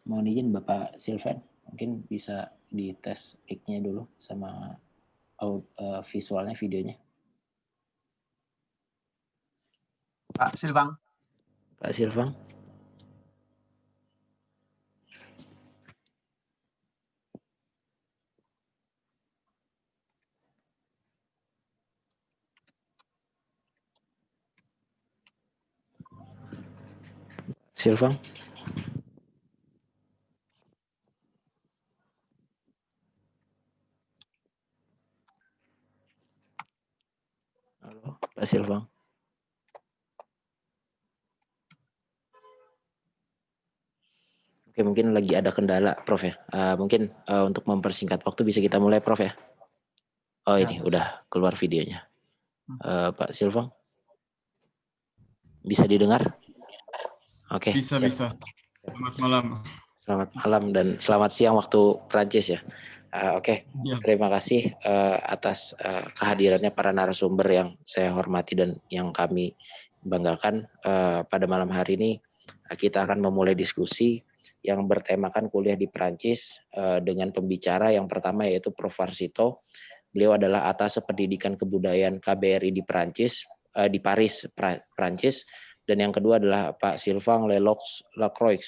mohon izin Bapak Silvan, mungkin bisa dites mic-nya dulu sama visualnya, videonya. Pak Silvang. Pak Silvang. Silvang. Halo, Pak Silvang. Oke, mungkin lagi ada kendala, Prof ya. Mungkin untuk mempersingkat waktu bisa kita mulai, Prof ya. Oh Ya, ini udah keluar videonya. Pak Silvang, bisa didengar? Oke. Bisa. Selamat malam. Selamat malam dan selamat siang waktu Prancis ya. Oke. Ya. Terima kasih atas kehadirannya para narasumber yang saya hormati dan yang kami banggakan. Pada malam hari ini kita akan memulai diskusi yang bertemakan kuliah di Prancis dengan pembicara yang pertama yaitu Prof. Varsito. Beliau adalah atas pendidikan kebudayaan KBRI di Prancis, di Paris, Prancis. Dan yang kedua adalah Pak Sylvain Lacroix.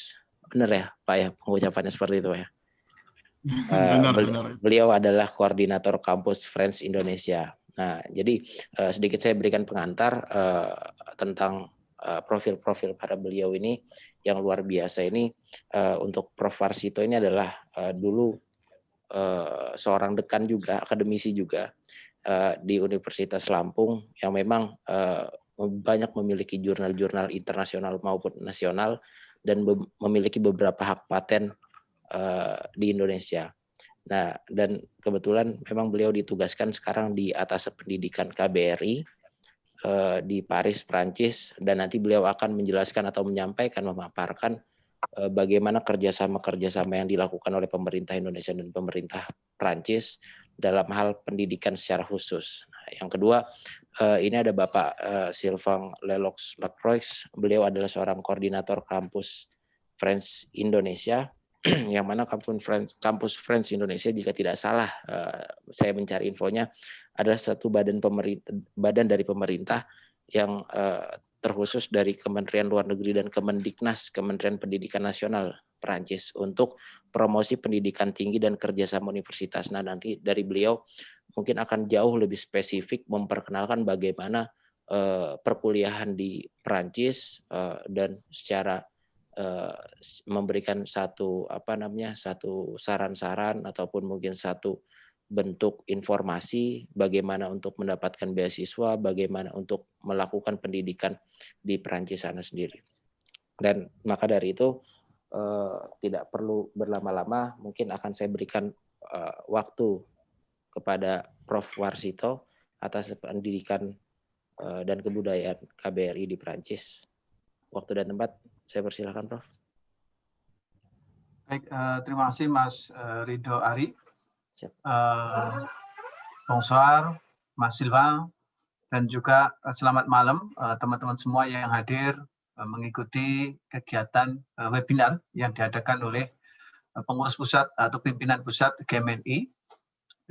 Benar ya Pak ya, pengucapannya seperti itu ya? Benar. Beliau adalah koordinator kampus Friends Indonesia. Nah, jadi sedikit saya berikan pengantar tentang profil-profil pada beliau ini yang luar biasa ini. Untuk Prof. Varsito ini adalah dulu seorang dekan juga, akademisi juga di Universitas Lampung yang memang banyak memiliki jurnal-jurnal internasional maupun nasional dan memiliki beberapa hak paten di Indonesia. Nah, dan kebetulan memang beliau ditugaskan sekarang di atas pendidikan KBRI di Paris, Prancis, dan nanti beliau akan menjelaskan atau menyampaikan, memaparkan bagaimana kerjasama yang dilakukan oleh pemerintah Indonesia dan pemerintah Prancis dalam hal pendidikan secara khusus. Nah, yang kedua, ini ada Bapak Sylvain Lacroix. Beliau adalah seorang koordinator kampus Friends Indonesia, yang mana kampus Friends Indonesia jika tidak salah saya mencari infonya adalah satu badan dari pemerintah yang terkhusus dari Kementerian Luar Negeri dan Kemendiknas, Kementerian Pendidikan Nasional Perancis untuk promosi pendidikan tinggi dan kerjasama universitas. Nah, nanti dari beliau mungkin akan jauh lebih spesifik memperkenalkan bagaimana perkuliahan di Perancis dan secara memberikan satu saran-saran ataupun mungkin satu bentuk informasi bagaimana untuk mendapatkan beasiswa, bagaimana untuk melakukan pendidikan di Perancis sana sendiri. Dan maka dari itu tidak perlu berlama-lama, mungkin akan saya berikan waktu kepada Prof. Varsito atas pendidikan dan kebudayaan KBRI di Perancis. Waktu dan tempat saya persilakan, Prof. Baik, terima kasih Mas Ridho Ari. Bonsoir, Mas Sylvain, dan juga selamat malam teman-teman semua yang hadir mengikuti kegiatan webinar yang diadakan oleh pengurus pusat atau pimpinan pusat GMNI.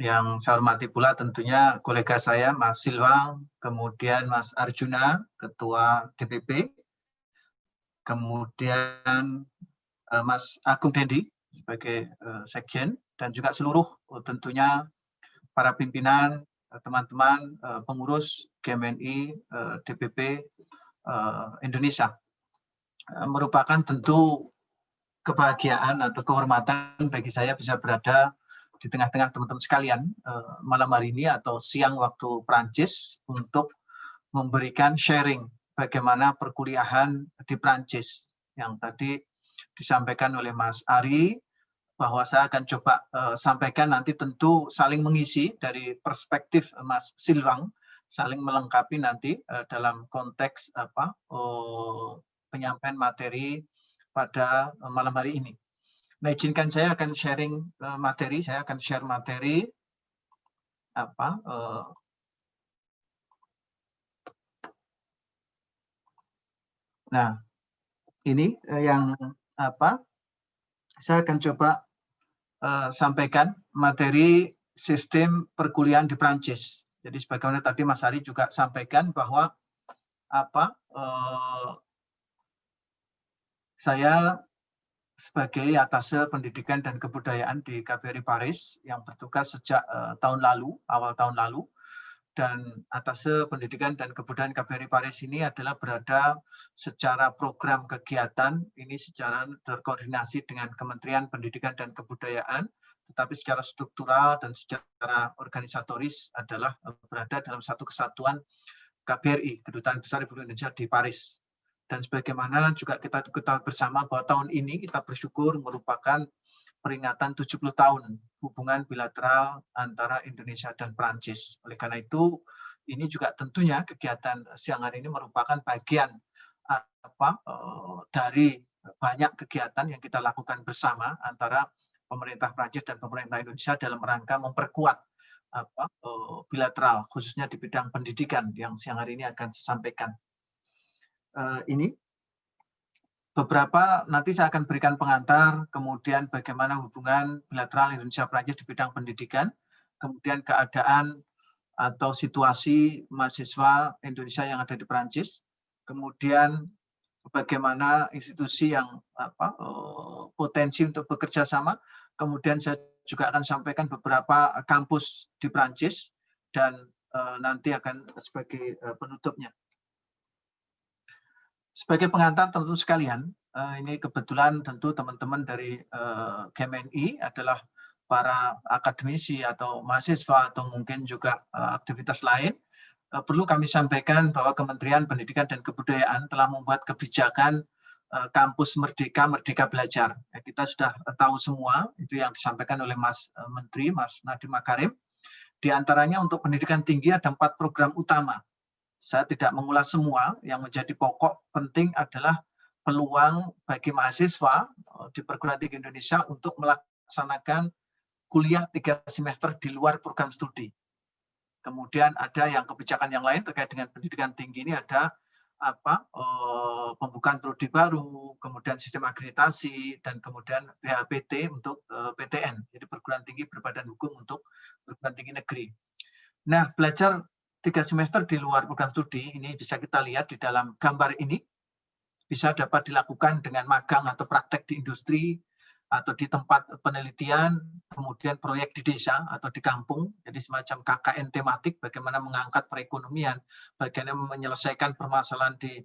Yang saya hormati pula tentunya kolega saya Mas Sylvain, kemudian Mas Arjuna, Ketua DPP, kemudian Mas Agung Dendi sebagai Sekjen, dan juga seluruh tentunya para pimpinan, teman-teman pengurus GMNI, DPP Indonesia. Merupakan tentu kebahagiaan atau kehormatan bagi saya bisa berada di tengah-tengah teman-teman sekalian malam hari ini atau siang waktu Prancis untuk memberikan sharing bagaimana perkuliahan di Prancis yang tadi disampaikan oleh Mas Ari, bahwa saya akan coba sampaikan nanti tentu saling mengisi dari perspektif Mas Sylvain, saling melengkapi nanti dalam konteks penyampaian materi pada malam hari ini. Nah, izinkan saya akan sharing materi, saya akan share materi nah, ini yang saya akan coba sampaikan materi sistem perkuliahan di Prancis. Jadi sebagaimana tadi Mas Ari juga sampaikan bahwa saya sebagai atase pendidikan dan kebudayaan di KBRI Paris yang bertugas sejak awal tahun lalu, dan atase pendidikan dan kebudayaan KBRI Paris ini adalah berada secara program kegiatan ini secara terkoordinasi dengan Kementerian Pendidikan dan Kebudayaan, tetapi secara struktural dan secara organisatoris adalah berada dalam satu kesatuan KBRI, Kedutaan Besar Republik Indonesia di Paris. Dan sebagaimana juga kita ketahui bersama bahwa tahun ini kita bersyukur merupakan peringatan 70 tahun hubungan bilateral antara Indonesia dan Prancis. Oleh karena itu, ini juga tentunya kegiatan siang hari ini merupakan bagian dari banyak kegiatan yang kita lakukan bersama antara pemerintah Prancis dan pemerintah Indonesia dalam rangka memperkuat bilateral, khususnya di bidang pendidikan yang siang hari ini akan saya sampaikan. Ini beberapa nanti saya akan berikan pengantar, kemudian bagaimana hubungan bilateral Indonesia-Prancis di bidang pendidikan, kemudian keadaan atau situasi mahasiswa Indonesia yang ada di Prancis, kemudian bagaimana institusi yang potensi untuk bekerja sama, kemudian saya juga akan sampaikan beberapa kampus di Prancis, dan nanti akan sebagai penutupnya. Sebagai pengantar tentu sekalian, ini kebetulan tentu teman-teman dari KMNI adalah para akademisi atau mahasiswa atau mungkin juga aktivitas lain. Perlu kami sampaikan bahwa Kementerian Pendidikan dan Kebudayaan telah membuat kebijakan kampus Merdeka, Merdeka Belajar. Kita sudah tahu semua, itu yang disampaikan oleh Mas Menteri, Mas Nadiem Makarim. Di antaranya untuk pendidikan tinggi ada 4 program utama. Saya tidak mengulas semua, yang menjadi pokok penting adalah peluang bagi mahasiswa di perguruan tinggi Indonesia untuk melaksanakan kuliah 3 semester di luar program studi. Kemudian ada yang kebijakan yang lain terkait dengan pendidikan tinggi ini ada pembukaan prodi baru, kemudian sistem akreditasi, dan kemudian PHBT untuk PTN, jadi perguruan tinggi berbadan hukum untuk perguruan tinggi negeri. Nah, belajar 3 semester di luar program studi ini bisa kita lihat di dalam gambar ini, bisa dapat dilakukan dengan magang atau praktek di industri atau di tempat penelitian, kemudian proyek di desa atau di kampung, jadi semacam KKN tematik, bagaimana mengangkat perekonomian, bagaimana menyelesaikan permasalahan di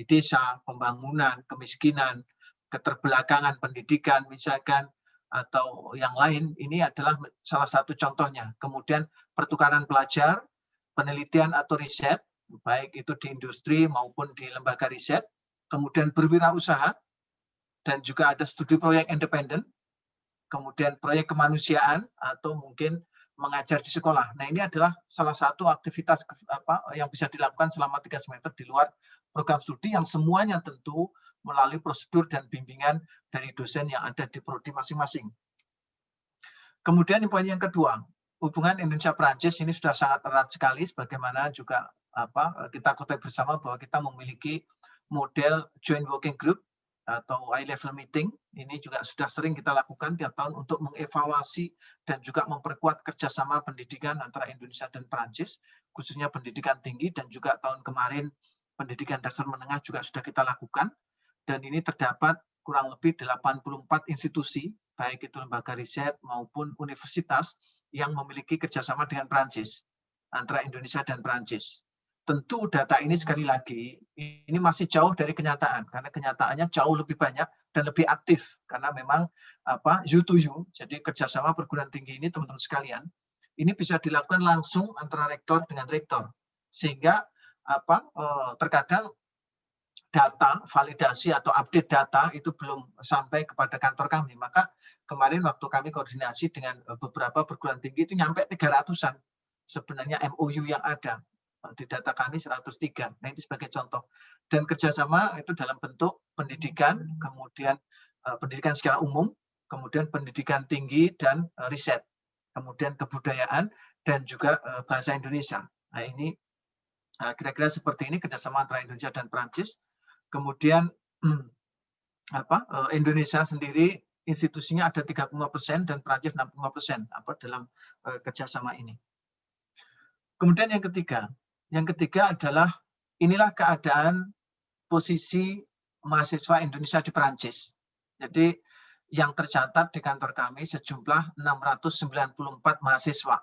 desa, pembangunan, kemiskinan, keterbelakangan pendidikan misalkan, atau yang lain. Ini adalah salah satu contohnya. Kemudian pertukaran pelajar, penelitian atau riset, baik itu di industri maupun di lembaga riset, kemudian berwirausaha, dan juga ada studi proyek independen, kemudian proyek kemanusiaan, atau mungkin mengajar di sekolah. Nah, ini adalah salah satu aktivitas yang bisa dilakukan selama 3 semester di luar program studi, yang semuanya tentu melalui prosedur dan bimbingan dari dosen yang ada di prodi masing-masing. Kemudian poin yang kedua, hubungan Indonesia-Prancis ini sudah sangat erat sekali, sebagaimana juga kita ketahui bersama bahwa kita memiliki model joint working group atau high level meeting. Ini juga sudah sering kita lakukan tiap tahun untuk mengevaluasi dan juga memperkuat kerjasama pendidikan antara Indonesia dan Prancis, khususnya pendidikan tinggi, dan juga tahun kemarin pendidikan dasar menengah juga sudah kita lakukan. Dan ini terdapat kurang lebih 84 institusi, baik itu lembaga riset maupun universitas, yang memiliki kerjasama dengan Prancis, antara Indonesia dan Prancis. Tentu data ini sekali lagi, ini masih jauh dari kenyataan, karena kenyataannya jauh lebih banyak dan lebih aktif, karena memang you to you, jadi kerjasama perguruan tinggi ini teman-teman sekalian, ini bisa dilakukan langsung antara rektor dengan rektor, sehingga terkadang data, validasi atau update data itu belum sampai kepada kantor kami. Maka kemarin waktu kami koordinasi dengan beberapa perguruan tinggi itu nyampe 300-an sebenarnya MOU yang ada. Di data kami 103. Nah, itu sebagai contoh. Dan kerjasama itu dalam bentuk pendidikan, kemudian pendidikan secara umum, kemudian pendidikan tinggi dan riset, kemudian kebudayaan, dan juga bahasa Indonesia. Nah, ini kira-kira seperti ini kerjasama antara Indonesia dan Prancis. Kemudian Indonesia sendiri institusinya ada 35% dan Prancis 65% dalam kerjasama ini. Kemudian yang ketiga adalah inilah keadaan posisi mahasiswa Indonesia di Prancis. Jadi yang tercatat di kantor kami sejumlah 694 mahasiswa.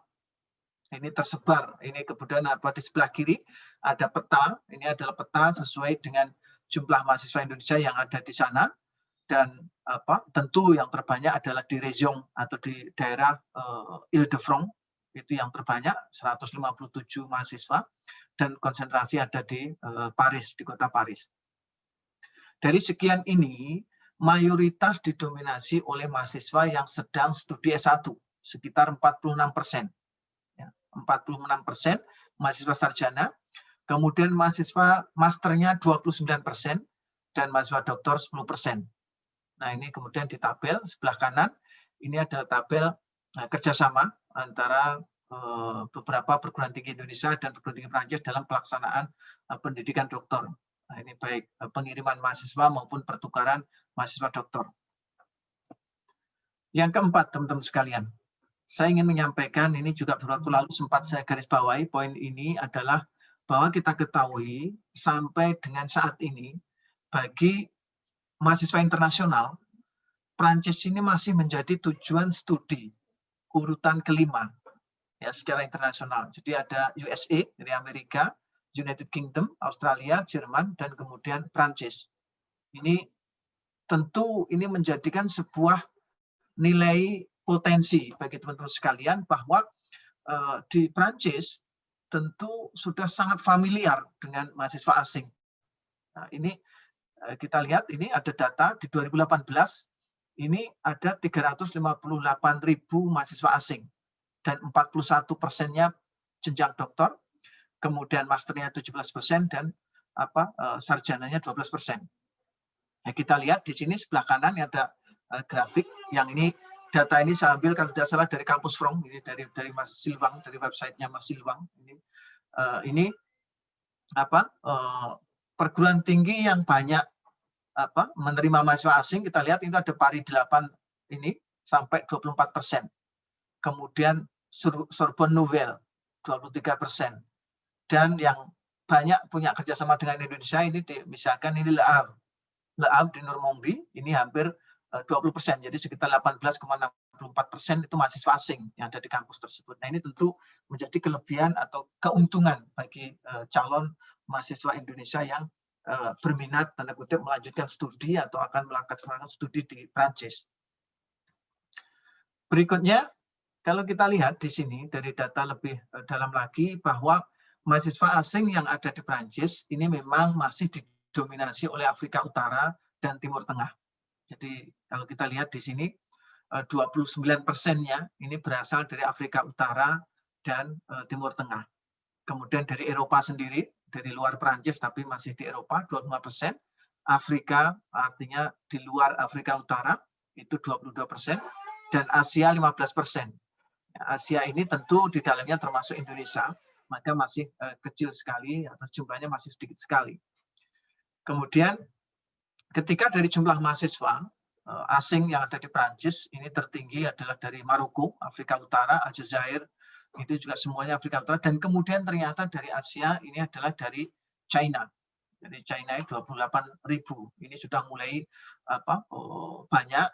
Ini tersebar. Ini kemudian di sebelah kiri ada peta. Ini adalah peta sesuai dengan jumlah mahasiswa Indonesia yang ada di sana. Dan tentu yang terbanyak adalah di region atau di daerah Ile-de-France. Itu yang terbanyak 157 mahasiswa dan konsentrasi ada di Paris, di kota Paris. Dari sekian ini mayoritas didominasi oleh mahasiswa yang sedang studi S1 sekitar 46%. Ya, 46% mahasiswa sarjana, kemudian mahasiswa masternya 29% dan mahasiswa doktor 10%. Nah, ini kemudian di tabel sebelah kanan ini adalah tabel kerjasama antara beberapa perguruan tinggi Indonesia dan perguruan tinggi Prancis dalam pelaksanaan pendidikan doktor. Nah, ini baik pengiriman mahasiswa maupun pertukaran mahasiswa doktor. Yang keempat, teman-teman sekalian, saya ingin menyampaikan, ini juga beberapa waktu lalu sempat saya garis bawahi, poin ini adalah bahwa kita ketahui sampai dengan saat ini, bagi mahasiswa internasional, Prancis ini masih menjadi tujuan studi urutan kelima ya secara internasional. Jadi ada USA dari Amerika, United Kingdom, Australia, Jerman, dan kemudian Prancis. Ini tentu ini menjadikan sebuah nilai potensi bagi teman-teman sekalian bahwa di Prancis tentu sudah sangat familiar dengan mahasiswa asing. Nah, ini kita lihat ini ada data di 2018 ini ada 358.000 mahasiswa asing dan 41%-nya jenjang doktor, kemudian masternya 17% dan sarjananya 12%. Nah, kita lihat di sini sebelah kanan ada grafik yang ini data ini saya ambil kalau tidak salah dari Kampus Front, ini dari Mas Silwang, dari websitenya Mas Silwang. Ini perguruan tinggi yang banyak menerima mahasiswa asing, kita lihat itu ada Paris 8 ini sampai 24%. Kemudian Sorbonne Nouvelle 23%. Dan yang banyak punya kerjasama dengan Indonesia ini misalkan ini Le Havre di Normandie ini hampir 20%. Jadi sekitar 18,64% itu mahasiswa asing yang ada di kampus tersebut. Nah, ini tentu menjadi kelebihan atau keuntungan bagi calon mahasiswa Indonesia yang berminat tanda kutip melanjutkan studi atau akan melakukan studi di Prancis. Berikutnya, kalau kita lihat di sini dari data lebih dalam lagi bahwa mahasiswa asing yang ada di Prancis ini memang masih didominasi oleh Afrika Utara dan Timur Tengah. Jadi kalau kita lihat di sini 29%-nya ini berasal dari Afrika Utara dan Timur Tengah. Kemudian dari Eropa sendiri, dari luar Prancis tapi masih di Eropa 25%, Afrika artinya di luar Afrika Utara itu 22%, dan Asia 15%. Asia ini tentu di dalamnya termasuk Indonesia, maka masih kecil sekali atau jumlahnya masih sedikit sekali. Kemudian ketika dari jumlah mahasiswa asing yang ada di Prancis ini tertinggi adalah dari Maroko, Afrika Utara, Aljazair, itu juga semuanya Afrika Utara, dan kemudian ternyata dari Asia ini adalah dari China. Jadi China 28.000 ini sudah mulai banyak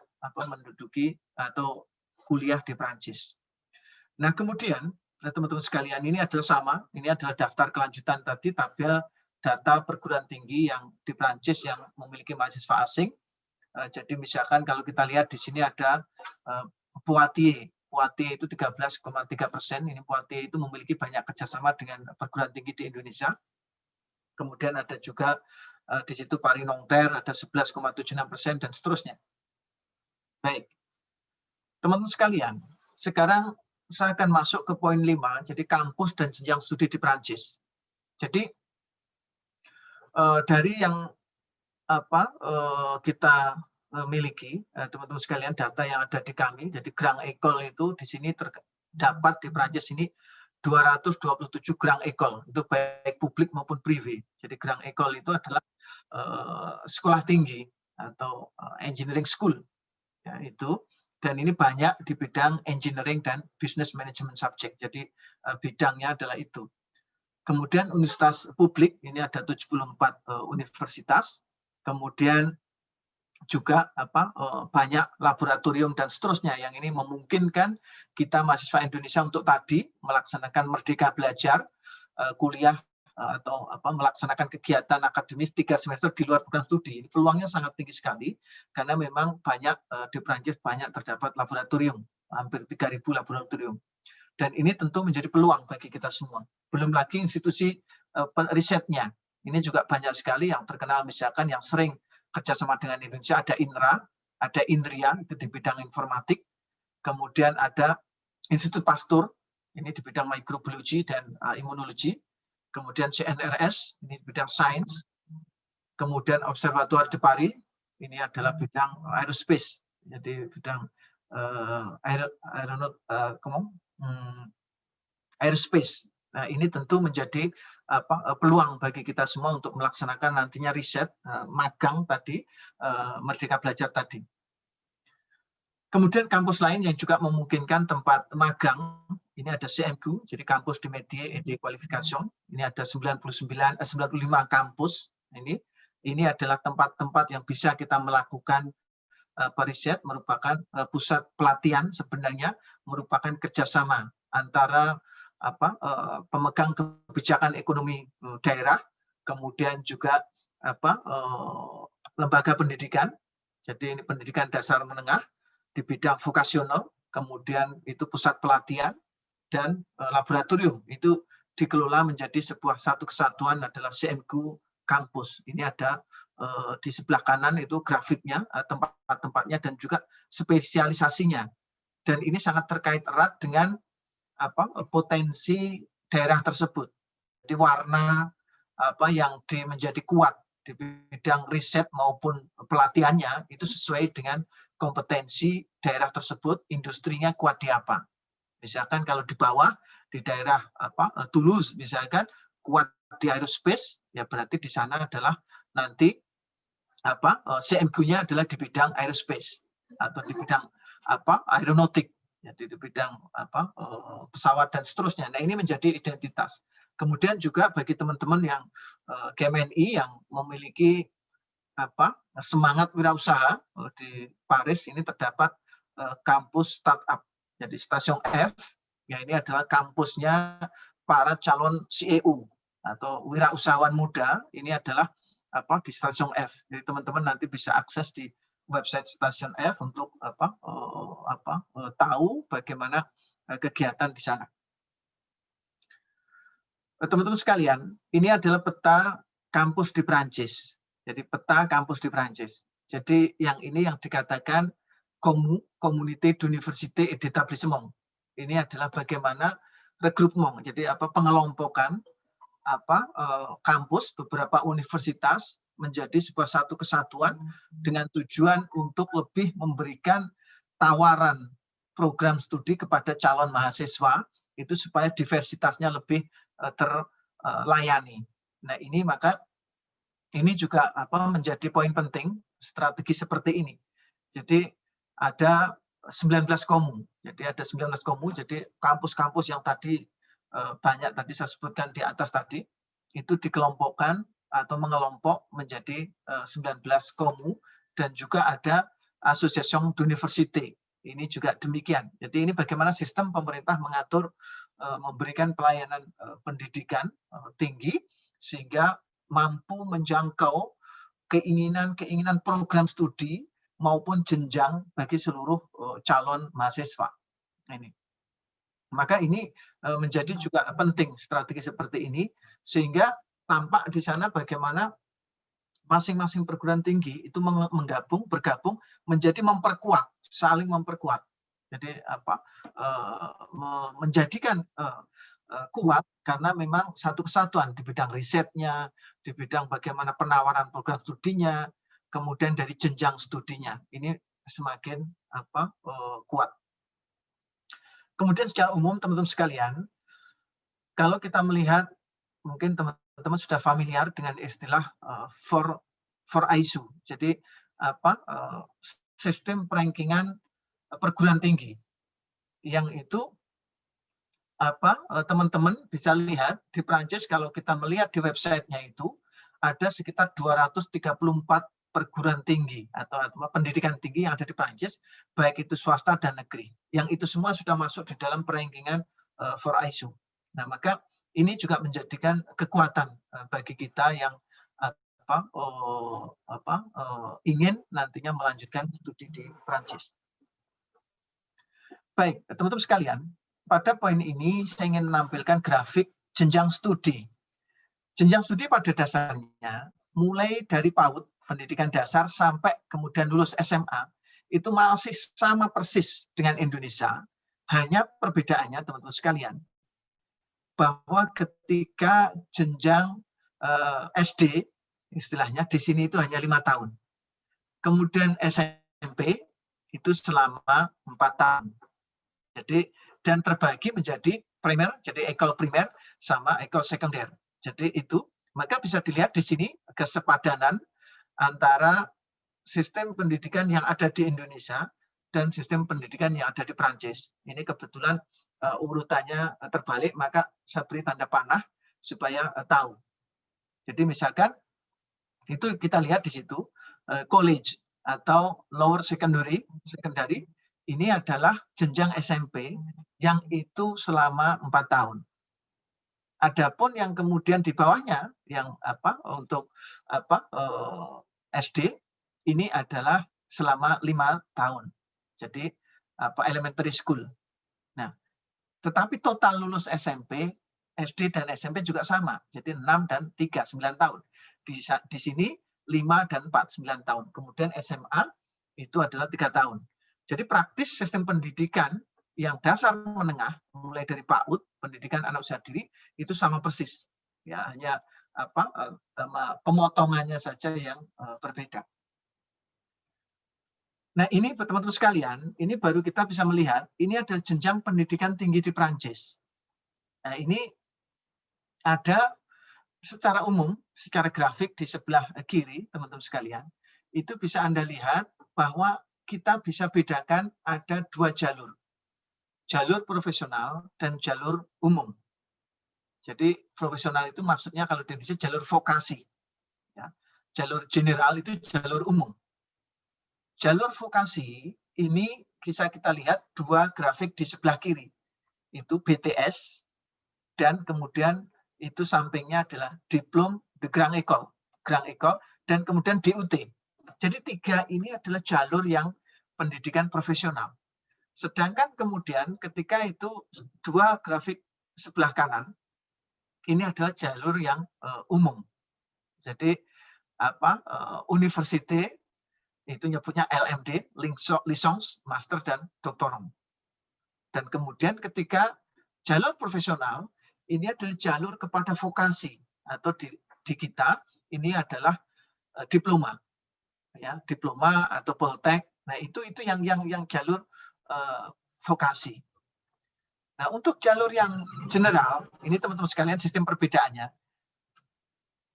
menduduki atau kuliah di Prancis. Nah, kemudian teman-teman sekalian ini adalah sama, ini adalah daftar kelanjutan tadi tabel data perguruan tinggi yang di Prancis yang memiliki mahasiswa asing. Jadi misalkan kalau kita lihat di sini ada Poitiers itu 13,3%. Ini Poitiers itu memiliki banyak kerjasama dengan perguruan tinggi di Indonesia. Kemudian ada juga di situ Paris Nanterre ada 11,76% dan seterusnya. Baik, teman-teman sekalian, sekarang saya akan masuk ke poin 5, jadi kampus dan jenjang studi di Prancis. Jadi dari yang kita miliki, teman-teman sekalian, data yang ada di kami, jadi Grand École itu di sini terdapat di Prancis ini 227 Grand École, itu baik publik maupun privé. Jadi Grand École itu adalah sekolah tinggi atau engineering school ya, itu. Dan ini banyak di bidang engineering dan business management subject. Jadi bidangnya adalah itu. Kemudian universitas publik, ini ada 74 universitas. Kemudian juga banyak laboratorium dan seterusnya yang ini memungkinkan kita mahasiswa Indonesia untuk tadi melaksanakan Merdeka Belajar, kuliah atau melaksanakan kegiatan akademis 3 semester di luar program studi. Peluangnya sangat tinggi sekali karena memang banyak di Prancis banyak terdapat laboratorium, hampir 3.000 laboratorium. Dan ini tentu menjadi peluang bagi kita semua. Belum lagi institusi risetnya. Ini juga banyak sekali yang terkenal, misalkan yang sering kerjasama dengan Indonesia, ada INRA, ada INRIA, itu di bidang informatik. Kemudian ada Institut Pasteur, ini di bidang mikrobiologi dan imunologi. Kemudian CNRS, ini di bidang sains. Kemudian Observatoire de Paris, ini adalah bidang aerospace, jadi bidang aerospace. Nah, ini tentu menjadi peluang bagi kita semua untuk melaksanakan nantinya riset, magang tadi, Merdeka Belajar tadi. Kemudian kampus lain yang juga memungkinkan tempat magang, ini ada CMQ, jadi kampus de métier et de qualification. Ini ada 95 kampus. Ini adalah tempat-tempat yang bisa kita melakukan riset, merupakan pusat pelatihan, sebenarnya merupakan kerjasama antara pemegang kebijakan ekonomi daerah, kemudian juga lembaga pendidikan. Jadi ini pendidikan dasar menengah di bidang vokasional, kemudian itu pusat pelatihan dan laboratorium. Itu dikelola menjadi satu kesatuan adalah CMQ kampus. Ini ada di sebelah kanan itu grafiknya, tempat-tempatnya dan juga spesialisasinya. Dan ini sangat terkait erat dengan potensi daerah tersebut. Jadi warna yang menjadi kuat di bidang riset maupun pelatihannya itu sesuai dengan kompetensi daerah tersebut, industrinya kuat di apa. Misalkan kalau di bawah di daerah Toulouse misalkan kuat di aerospace, ya berarti di sana adalah nanti CMQ-nya adalah di bidang aerospace atau di bidang aeronautik, jadi di bidang pesawat dan seterusnya. Nah, ini menjadi identitas. Kemudian juga bagi teman-teman yang GMNI yang memiliki semangat wirausaha, di Paris ini terdapat kampus startup. Jadi Station F, ya ini adalah kampusnya para calon CEO atau wirausahawan muda. Ini adalah di Station F. Jadi teman-teman nanti bisa akses di website Station F untuk tahu bagaimana kegiatan di sana. Teman-teman sekalian, ini adalah peta kampus di Prancis. Jadi peta kampus di Prancis. Jadi yang ini yang dikatakan Communauté d'Université et d'Établissement. Ini adalah bagaimana regroupement, jadi pengelompokan kampus beberapa universitas menjadi satu kesatuan dengan tujuan untuk lebih memberikan tawaran program studi kepada calon mahasiswa itu supaya diversitasnya lebih terlayani. Nah, ini maka ini juga menjadi poin penting strategi seperti ini. Jadi ada 19 komu. Jadi ada 19 komu, jadi kampus-kampus yang tadi banyak tadi saya sebutkan di atas tadi itu dikelompokkan atau mengelompok menjadi 19 komu dan juga ada Association d'Université. Ini juga demikian. Jadi ini bagaimana sistem pemerintah mengatur memberikan pelayanan pendidikan tinggi sehingga mampu menjangkau keinginan program studi maupun jenjang bagi seluruh calon mahasiswa. Ini. Maka ini menjadi juga penting strategi seperti ini sehingga tampak di sana bagaimana masing-masing perguruan tinggi itu bergabung menjadi memperkuat, saling memperkuat. Jadi menjadikan kuat karena memang satu kesatuan di bidang risetnya, di bidang bagaimana penawaran program studinya, kemudian dari jenjang studinya. Ini semakin kuat. Kemudian secara umum teman-teman sekalian, kalau kita melihat mungkin teman-teman sudah familiar dengan istilah for ISU. Jadi sistem perankingan perguruan tinggi. Yang itu teman-teman bisa lihat di Prancis, kalau kita melihat di websitenya itu ada sekitar 234 perguruan tinggi atau pendidikan tinggi yang ada di Prancis, baik itu swasta dan negeri. Yang itu semua sudah masuk di dalam perankingan for ISO. Nah, maka ini juga menjadikan kekuatan bagi kita yang ingin nantinya melanjutkan studi di Prancis. Baik, teman-teman sekalian, pada poin ini saya ingin menampilkan grafik jenjang studi. Jenjang studi pada dasarnya, mulai dari PAUD, pendidikan dasar, sampai kemudian lulus SMA, itu masih sama persis dengan Indonesia. Hanya perbedaannya, teman-teman sekalian, bahwa ketika jenjang SD, istilahnya di sini itu hanya 5 tahun. Kemudian SMP itu selama 4 tahun. Jadi, dan terbagi menjadi primer, jadi ekol primer sama ekol sekunder. Jadi itu, maka bisa dilihat di sini kesepadanan antara sistem pendidikan yang ada di Indonesia dan sistem pendidikan yang ada di Prancis. Ini kebetulan urutannya terbalik, maka saya beri tanda panah supaya tahu. Jadi misalkan itu kita lihat di situ college atau lower secondary ini adalah jenjang SMP yang itu selama 4 tahun. Adapun yang kemudian di bawahnya yang untuk SD ini adalah selama 5 tahun. Jadi elementary school. Nah, tetapi total lulus SMP, SD dan SMP juga sama. Jadi 6 dan 3, 9 tahun. Di sini 5 dan 4, 9 tahun. Kemudian SMA itu adalah 3 tahun. Jadi praktis sistem pendidikan yang dasar menengah, mulai dari PAUD, pendidikan anak usaha diri, itu sama persis. Ya, hanya pemotongannya saja yang berbeda. Nah, ini teman-teman sekalian, ini baru kita bisa melihat, ini adalah jenjang pendidikan tinggi di Prancis. Nah, ini ada secara umum, secara grafik di sebelah kiri, teman-teman sekalian, itu bisa Anda lihat bahwa kita bisa bedakan ada 2 jalur. Jalur profesional dan jalur umum. Jadi profesional itu maksudnya kalau di Indonesia jalur vokasi. Ya. Jalur general itu jalur umum. Jalur vokasi ini bisa kita lihat 2 grafik di sebelah kiri. Itu BTS dan kemudian itu sampingnya adalah diplom de Grand École, dan kemudian DUT. Jadi 3 ini adalah jalur yang pendidikan profesional. Sedangkan kemudian ketika itu 2 grafik sebelah kanan, ini adalah jalur yang umum. Jadi university itu nyebutnya LMD, licence, master dan doktorum. Dan kemudian ketika jalur profesional, ini adalah jalur kepada vokasi atau di kita ini adalah diploma, ya, diploma atau poltek. Nah itu yang jalur vokasi. Nah untuk jalur yang general, ini teman-teman sekalian sistem perbedaannya.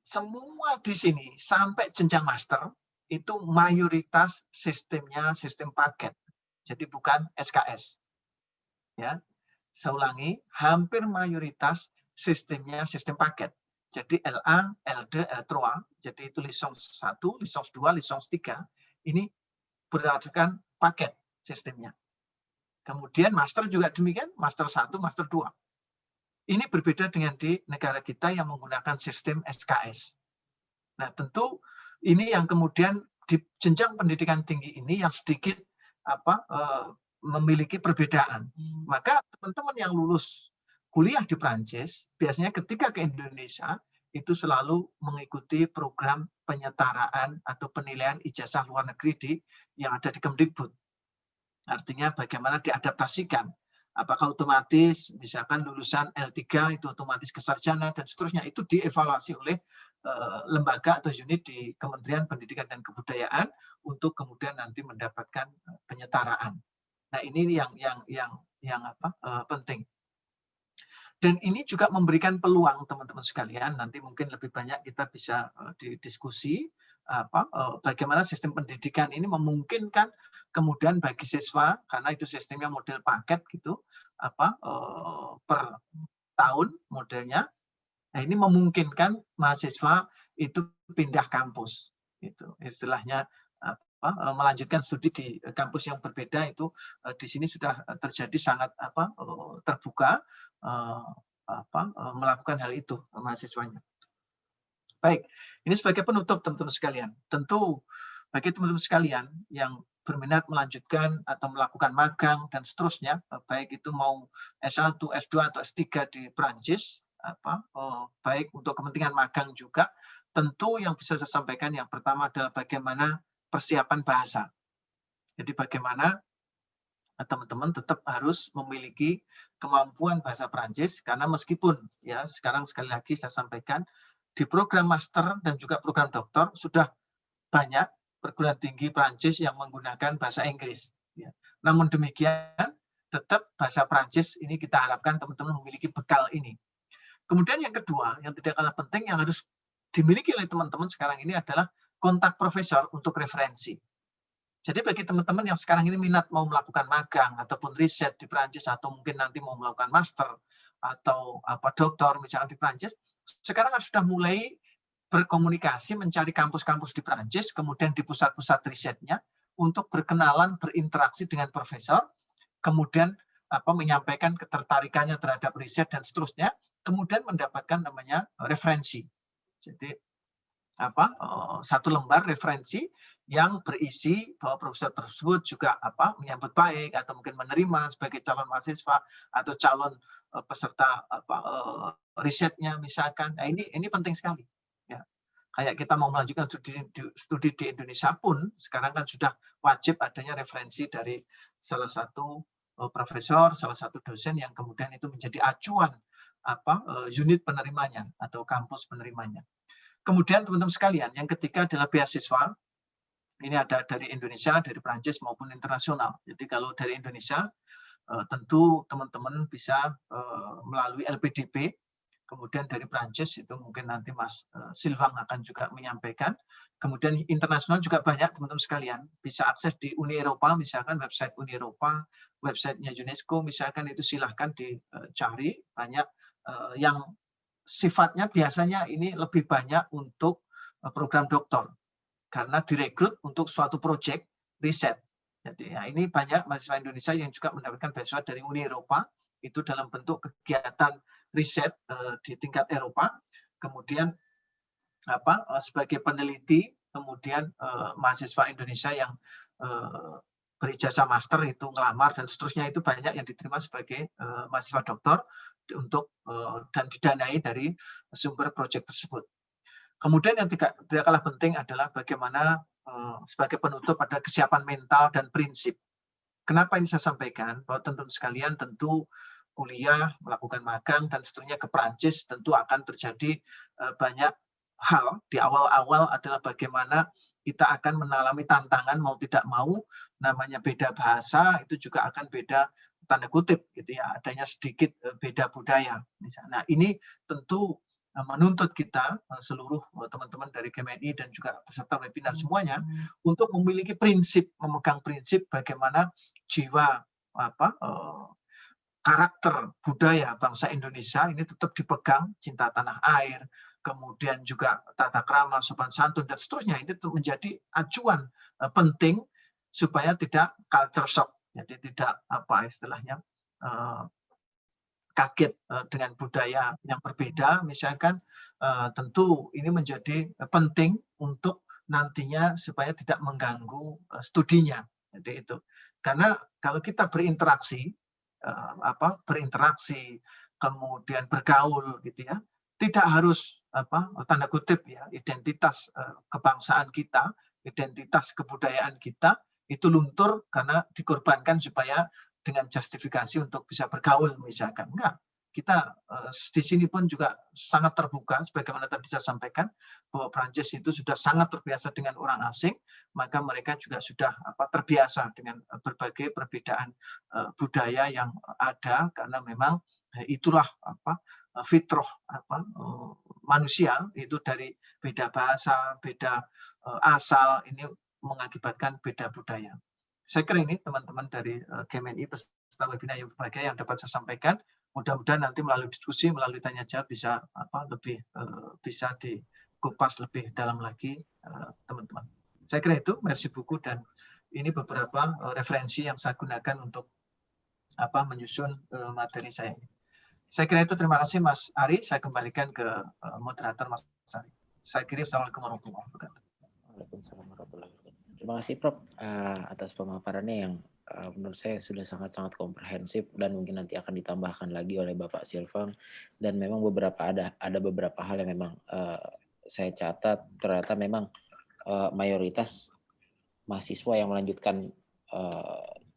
Semua di sini sampai jenjang master itu mayoritas sistemnya sistem paket, jadi bukan SKS. Ya, saya ulangi, hampir mayoritas sistemnya sistem paket. Jadi LA, LD, L3, jadi itu licence 1, licence 2, licence 3, ini berdasarkan paket sistemnya. Kemudian master juga demikian, master 1, master 2. Ini berbeda dengan di negara kita yang menggunakan sistem SKS. Nah, tentu ini yang kemudian di jenjang pendidikan tinggi ini yang sedikit memiliki perbedaan. Maka teman-teman yang lulus kuliah di Prancis biasanya ketika ke Indonesia itu selalu mengikuti program penyetaraan atau penilaian ijazah luar negeri yang ada di Kemdikbud. Artinya bagaimana diadaptasikan. Apakah otomatis misalkan lulusan L3 itu otomatis ke sarjana dan seterusnya, itu dievaluasi oleh lembaga atau unit di Kementerian Pendidikan dan Kebudayaan untuk kemudian nanti mendapatkan penyetaraan. Nah, ini yang penting. Dan ini juga memberikan peluang teman-teman sekalian, nanti mungkin lebih banyak kita bisa didiskusi bagaimana sistem pendidikan ini memungkinkan kemudian bagi siswa, karena itu sistemnya model paket gitu, per tahun modelnya. Nah, ini memungkinkan mahasiswa itu pindah kampus, gitu. Istilahnya melanjutkan studi di kampus yang berbeda itu di sini sudah terjadi sangat terbuka melakukan hal itu mahasiswanya. Baik, ini sebagai penutup teman-teman sekalian. Tentu bagi teman-teman sekalian yang berminat melanjutkan atau melakukan magang dan seterusnya, baik itu mau S1, S2 atau S3 di Perancis, baik untuk kepentingan magang juga, tentu yang bisa saya sampaikan yang pertama adalah bagaimana persiapan bahasa. Jadi bagaimana teman-teman tetap harus memiliki kemampuan bahasa Perancis, karena meskipun ya sekarang sekali lagi saya sampaikan di program master dan juga program doktor sudah banyak perguruan tinggi Perancis yang menggunakan bahasa Inggris. Ya. Namun demikian, tetap bahasa Perancis ini kita harapkan teman-teman memiliki bekal ini. Kemudian yang kedua, yang tidak kalah penting yang harus dimiliki oleh teman-teman sekarang ini adalah kontak profesor untuk referensi. Jadi bagi teman-teman yang sekarang ini minat mau melakukan magang ataupun riset di Perancis atau mungkin nanti mau melakukan master atau doktor misalnya di Perancis, sekarang sudah mulai berkomunikasi mencari kampus-kampus di Perancis, kemudian di pusat-pusat risetnya untuk berkenalan, berinteraksi dengan profesor, kemudian menyampaikan ketertarikannya terhadap riset dan seterusnya, kemudian mendapatkan namanya referensi. Jadi satu lembar referensi yang berisi bahwa profesor tersebut juga menyambut baik atau mungkin menerima sebagai calon mahasiswa atau calon peserta risetnya misalkan. Nah, ini penting sekali. Ya. Kayak kita mau melanjutkan studi di Indonesia pun sekarang kan sudah wajib adanya referensi dari salah satu profesor, salah satu dosen yang kemudian itu menjadi acuan unit penerimanya atau kampus penerimanya. Kemudian teman-teman sekalian, yang ketiga adalah beasiswa. Ini ada dari Indonesia, dari Perancis maupun internasional. Jadi kalau dari Indonesia, tentu teman-teman bisa melalui LPDP. Kemudian dari Perancis itu mungkin nanti Mas Silvang akan juga menyampaikan. Kemudian internasional juga banyak teman-teman sekalian. Bisa akses di Uni Eropa, misalkan website Uni Eropa, websitenya UNESCO, misalkan itu silahkan dicari. Banyak yang sifatnya biasanya ini lebih banyak untuk program doktor. Karena direkrut untuk suatu proyek riset. Jadi ya, ini banyak mahasiswa Indonesia yang juga mendapatkan beasiswa dari Uni Eropa, itu dalam bentuk kegiatan riset di tingkat Eropa, kemudian sebagai peneliti, kemudian mahasiswa Indonesia yang berijazah master itu ngelamar dan seterusnya itu banyak yang diterima sebagai mahasiswa doktor untuk dan didanai dari sumber proyek tersebut. Kemudian yang tidak kalah penting adalah bagaimana sebagai penutup ada kesiapan mental dan prinsip. Kenapa ini saya sampaikan? Bahwa teman-teman sekalian tentu kuliah, melakukan magang, dan seterusnya ke Perancis tentu akan terjadi banyak hal. Di awal-awal adalah bagaimana kita akan mengalami tantangan mau tidak mau, namanya beda bahasa, itu juga akan beda tanda kutip, gitu ya, adanya sedikit beda budaya. Misalnya. Nah, ini tentu menuntut kita seluruh teman-teman dari GMNI dan juga peserta webinar semuanya untuk memiliki prinsip, memegang prinsip bagaimana jiwa karakter budaya bangsa Indonesia ini tetap dipegang, cinta tanah air, kemudian juga tata krama, sopan santun dan seterusnya, ini menjadi acuan penting supaya tidak culture shock, jadi tidak istilahnya kaget dengan budaya yang berbeda, misalkan tentu ini menjadi penting untuk nantinya supaya tidak mengganggu studinya. Jadi itu. Karena kalau kita berinteraksi, kemudian bergaul, gitu ya, tidak harus tanda kutip ya identitas kebangsaan kita, identitas kebudayaan kita itu luntur karena dikorbankan supaya dengan justifikasi untuk bisa bergaul misalkan. Enggak, kita di sini pun juga sangat terbuka sebagaimana tadi saya sampaikan bahwa Prancis itu sudah sangat terbiasa dengan orang asing, maka mereka juga sudah terbiasa dengan berbagai perbedaan budaya yang ada karena memang itulah fitrah manusia itu dari beda bahasa, beda asal ini mengakibatkan beda budaya. Saya kira ini teman-teman dari GMNI peserta webinar yang berbagai yang dapat saya sampaikan. Mudah-mudahan nanti melalui diskusi, melalui tanya jawab bisa lebih bisa dikupas lebih dalam lagi teman-teman. Saya kira itu, merci buku, dan ini beberapa referensi yang saya gunakan untuk menyusun materi saya ini. Saya kira itu, terima kasih Mas Ari. Saya kembalikan ke moderator Mas Ari. Saya kira Assalamualaikum warahmatullahi wabarakatuh. Waalaikumsalam warahmatullahi wabarakatuh. Terima kasih Prof atas pemaparannya yang menurut saya sudah sangat-sangat komprehensif dan mungkin nanti akan ditambahkan lagi oleh Bapak Silvang. Dan memang ada beberapa hal yang memang saya catat, ternyata memang mayoritas mahasiswa yang melanjutkan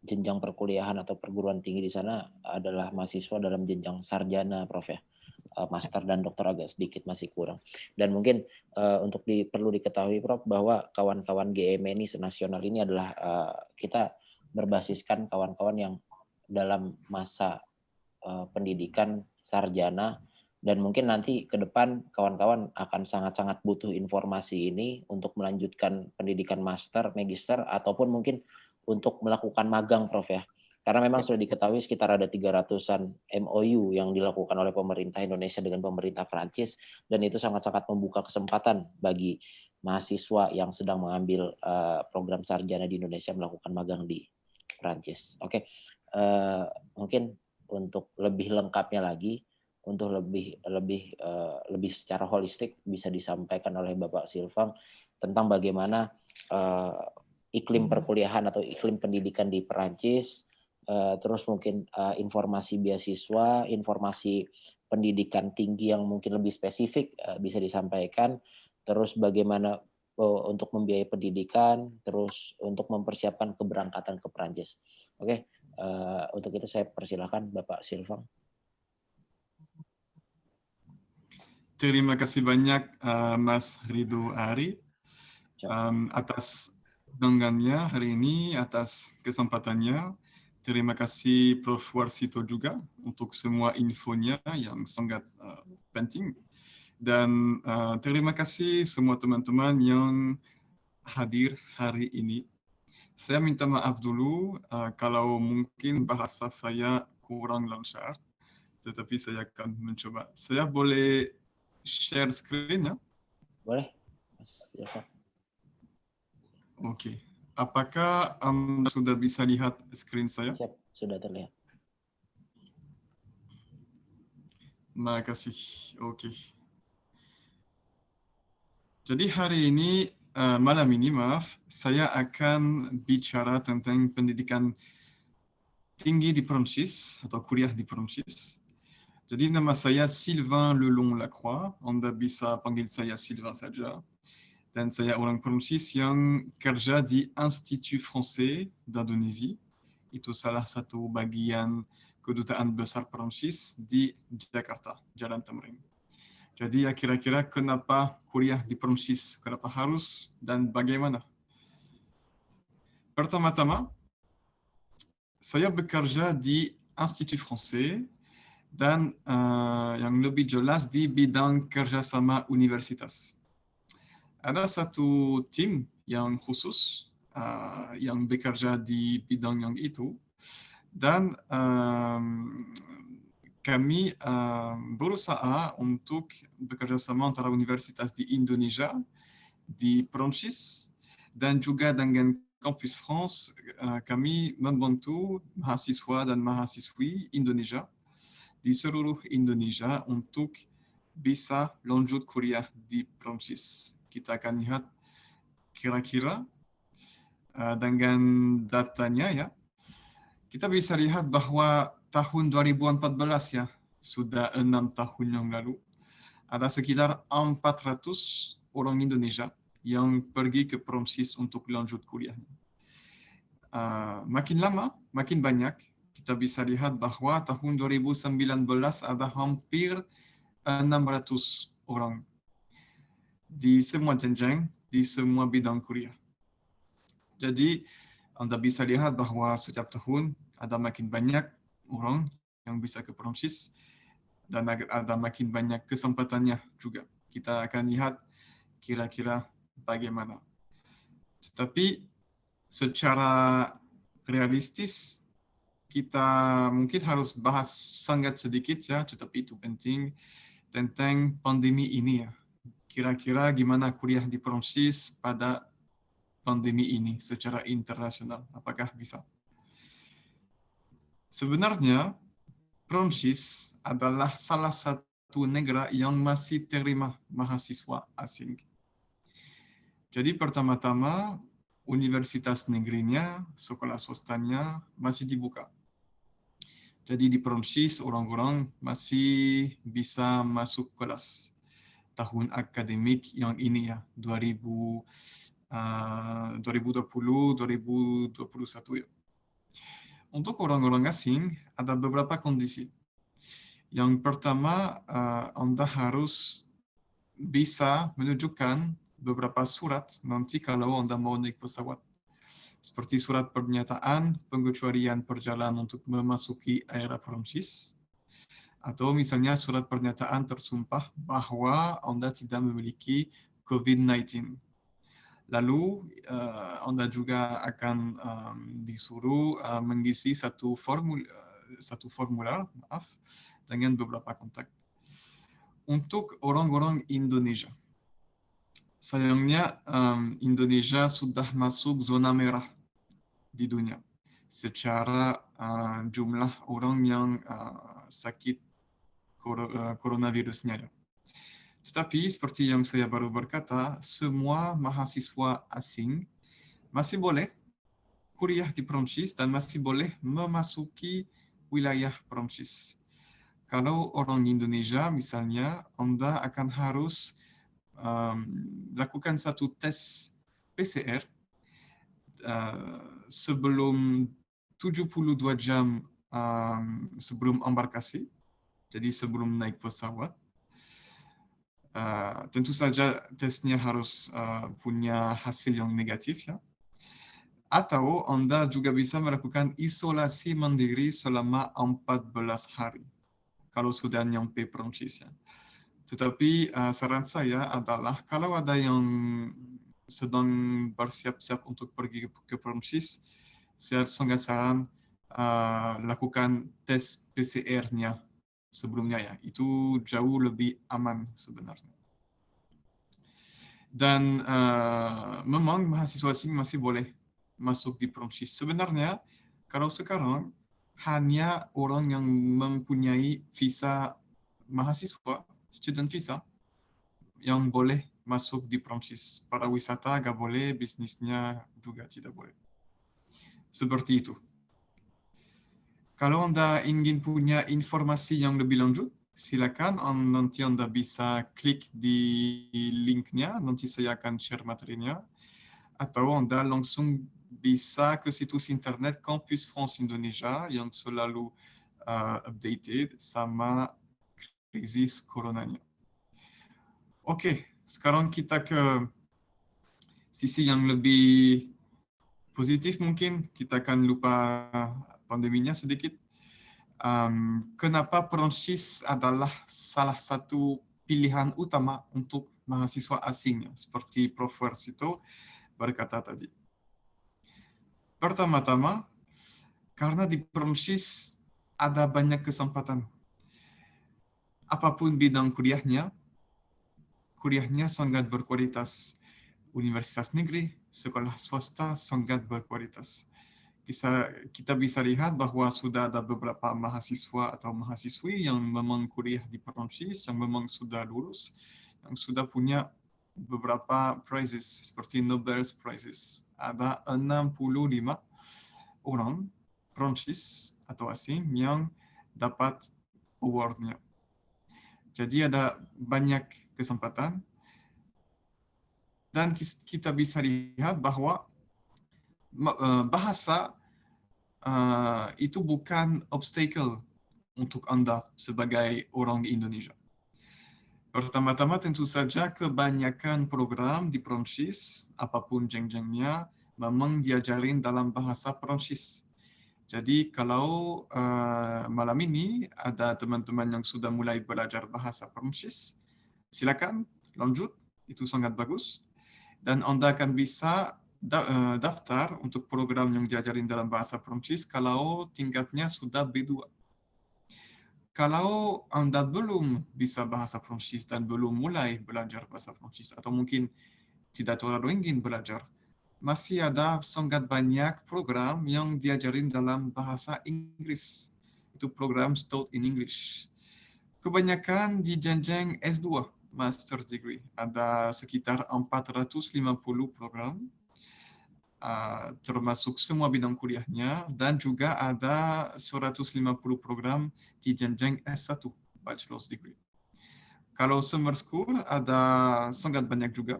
jenjang perkuliahan atau perguruan tinggi di sana adalah mahasiswa dalam jenjang sarjana, Prof ya. Master dan dokter agak sedikit masih kurang. Dan mungkin perlu diketahui Prof bahwa kawan-kawan GMNI senasional ini adalah kita berbasiskan kawan-kawan yang dalam masa pendidikan sarjana, dan mungkin nanti ke depan kawan-kawan akan sangat-sangat butuh informasi ini untuk melanjutkan pendidikan master, magister, ataupun mungkin untuk melakukan magang Prof ya. Karena memang sudah diketahui sekitar ada 300-an MOU yang dilakukan oleh pemerintah Indonesia dengan pemerintah Prancis, dan itu sangat-sangat membuka kesempatan bagi mahasiswa yang sedang mengambil program sarjana di Indonesia melakukan magang di Prancis. Oke, mungkin untuk lebih lengkapnya lagi, untuk lebih secara holistik bisa disampaikan oleh Bapak Silvang tentang bagaimana iklim perkuliahan atau iklim pendidikan di Prancis. Terus mungkin informasi beasiswa, informasi pendidikan tinggi yang mungkin lebih spesifik bisa disampaikan, terus bagaimana untuk membiayai pendidikan, terus untuk mempersiapkan keberangkatan ke Prancis. Oke, untuk itu saya persilakan Bapak Silvang. Terima kasih banyak Mas Ridho Ari atas undangannya hari ini, atas kesempatannya. Terima kasih Prof. Warsito juga untuk semua infonya yang sangat penting. Dan terima kasih semua teman-teman yang hadir hari ini. Saya minta maaf dulu kalau mungkin bahasa saya kurang lancar, tetapi saya akan mencoba. Saya boleh share screen ya? Boleh, Mas Silvang. Oke. Apakah Anda sudah bisa lihat screen saya? Siap, sudah terlihat. Makasih. Oke. Jadi hari ini, malam ini maaf, saya akan bicara tentang pendidikan tinggi di Prancis atau kuliah di Prancis. Jadi nama saya Sylvain Lelong Lacroix. Anda bisa panggil saya Sylvain saja. Dan saya orang Prancis yang kerja di Institut Français d'Indonésie. Itu salah satu bagian kedutaan besar Prancis di Jakarta, Jalan Tamrin. Jadi ya kira-kira kenapa kuliah di Prancis, kenapa harus dan bagaimana? Pertama-tama, saya bekerja di Institut Français dan yang lebih jelas di bidang kerjasama universitas. Ada satu tim yang khusus yang bekerja di bidang yang itu, dan kami berusaha untuk bekerja sama antara universitas di Indonesia, di Prancis, dan juga dengan Campus France. Kami membantu mahasiswa dan mahasiswi Indonesia di seluruh Indonesia untuk bisa lanjut kuliah di Prancis. Kita akan lihat kira-kira dengan datanya ya. Kita bisa lihat bahwa tahun 2014 ya, sudah 6 tahun yang lalu, ada sekitar 400 orang Indonesia yang pergi ke Prancis untuk lanjut kuliah. Makin lama, makin banyak. Kita bisa lihat bahwa tahun 2019 ada hampir 600 orang di semua jenjang, di semua bidang kuliah. Jadi, Anda bisa lihat bahwa setiap tahun ada makin banyak orang yang bisa ke Prancis dan ada makin banyak kesempatannya juga. Kita akan lihat kira-kira bagaimana. Tetapi secara realistis kita mungkin harus bahas sangat sedikit ya, tetapi itu penting tentang pandemi ini ya. Kira-kira gimana kuliah di Prancis pada pandemi ini secara internasional? Apakah bisa? Sebenarnya, Prancis adalah salah satu negara yang masih terima mahasiswa asing. Jadi pertama-tama, universitas negerinya, sekolah swastanya masih dibuka. Jadi di Prancis, orang-orang masih bisa masuk kelas tahun akademik yang ini ya, 2020-2021 ya. Untuk orang-orang asing, ada beberapa kondisi. Yang pertama, Anda harus bisa menunjukkan beberapa surat nanti kalau Anda mau naik pesawat. Seperti surat pernyataan pengecualian perjalanan untuk memasuki area Prancis, atau misalnya surat pernyataan tersumpah bahwa Anda tidak memiliki COVID-19. Lalu Anda juga akan disuruh mengisi satu formular dengan beberapa kontak. Untuk orang-orang Indonesia, sayangnya Indonesia sudah masuk zona merah di dunia secara jumlah orang yang sakit coronavirusnya. Tetapi seperti yang saya baru berkata, semua mahasiswa asing masih boleh kuliah di Prancis dan masih boleh memasuki wilayah Prancis. Kalau orang Indonesia misalnya, Anda akan harus lakukan satu tes PCR sebelum 72 jam sebelum embarkasi, jadi sebelum naik pesawat. Tentu saja tesnya harus punya hasil yang negatif ya. Atau Anda juga bisa melakukan isolasi mandiri selama 14 hari kalau sudah nyampe Prancis ya. Tetapi saran saya adalah kalau ada yang sedang bersiap-siap untuk pergi ke Prancis, saya sangat saran lakukan tes PCR-nya sebelumnya ya. Itu jauh lebih aman sebenarnya. Dan memang mahasiswa asing masih boleh masuk di Prancis. Sebenarnya kalau sekarang hanya orang yang mempunyai visa mahasiswa, student visa, yang boleh masuk di Prancis. Para wisata nggak boleh, bisnisnya juga tidak boleh. Seperti itu. Kalau Anda ingin punya informasi yang lebih lanjut, silakan nanti Anda bisa klik di linknya, nanti saya akan share materinya. Atau Anda langsung bisa ke situs internet Campus France Indonesia yang selalu updated sama krisis coronanya. Oke, sekarang kita ke sisi yang lebih positif mungkin. Kita akan lupa pandeminya sedikit. Kenapa Prancis adalah salah satu pilihan utama untuk mahasiswa asing, seperti Prof. Warsito berkata tadi. Pertama-tama, karena di Prancis ada banyak kesempatan. Apapun bidang kuliahnya sangat berkualitas. Universitas negeri, sekolah swasta sangat berkualitas. Kita bisa lihat bahwa sudah ada beberapa mahasiswa atau mahasiswi yang memang kuliah di Prancis, yang memang sudah lulus, yang sudah punya beberapa prizes, seperti Nobel's Prizes. Ada 65 orang Prancis atau asing yang dapat award-nya. Jadi ada banyak kesempatan. Dan kita bisa lihat bahwa bahasa itu bukan obstacle untuk Anda sebagai orang Indonesia. Pertama-tama tentu saja kebanyakan program di Prancis, apapun jenjangnya, memang diajarin dalam bahasa Prancis. Jadi kalau malam ini ada teman-teman yang sudah mulai belajar bahasa Prancis, silakan lanjut, itu sangat bagus. Dan Anda akan bisa daftar untuk program yang diajarin dalam bahasa Perancis kalau tingkatnya sudah B2. Kalau Anda belum bisa bahasa Perancis dan belum mulai belajar bahasa Perancis, atau mungkin tidak terlalu ingin belajar, masih ada sangat banyak program yang diajarin dalam bahasa Inggris. Itu program Taught in English. Kebanyakan di jenjang S2, Master Degree. Ada sekitar 450 program, termasuk semua bidang kuliahnya, dan juga ada 150 program di jenjang S1, Bachelor's Degree. Kalau summer school ada sangat banyak juga.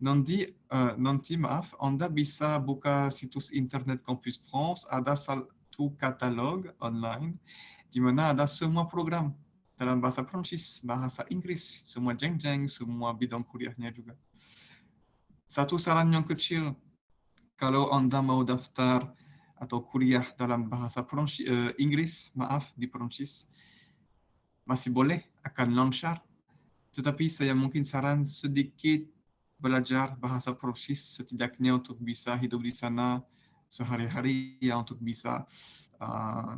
Nanti maaf, Anda bisa buka situs internet Campus France, ada satu katalog online di mana ada semua program dalam bahasa Prancis, bahasa Inggris, semua jenjang, semua bidang kuliahnya juga. Satu saran yang kecil, kalau Anda mau daftar atau kuliah dalam bahasa Inggris, di Prancis, masih boleh, akan lancar. Tetapi saya mungkin saran sedikit belajar bahasa Prancis setidaknya untuk bisa hidup di sana sehari-hari, ya, untuk bisa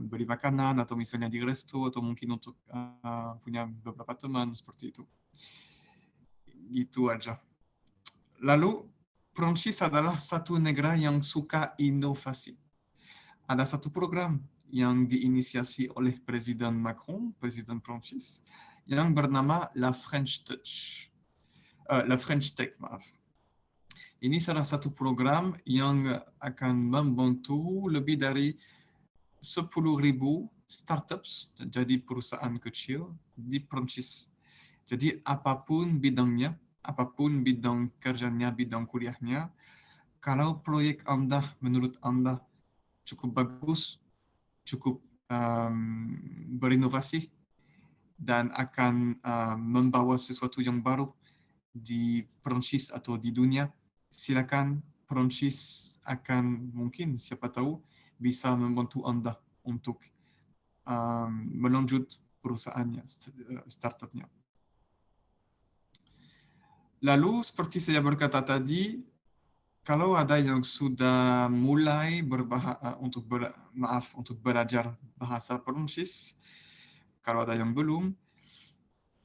beli makanan atau misalnya di resto, atau mungkin untuk punya beberapa teman seperti itu. Gitu aja. Lalu, Prancis adalah satu negara yang suka inovasi. Ada satu program yang diinisiasi oleh Presiden Macron, Presiden Prancis, yang bernama La French Tech, maaf. Ini salah satu program yang akan membantu lebih dari 10.000 startups, jadi perusahaan kecil di Prancis. Jadi apapun bidangnya, apapun bidang kerjanya, bidang kuliahnya, kalau proyek Anda menurut Anda cukup bagus, cukup berinovasi, dan akan membawa sesuatu yang baru di Prancis atau di dunia, silakan. Prancis akan mungkin, siapa tahu, bisa membantu Anda untuk melanjut perusahaannya, startupnya. Lalu, seperti saya berkata tadi, kalau ada yang sudah mulai untuk belajar bahasa Prancis, kalau ada yang belum,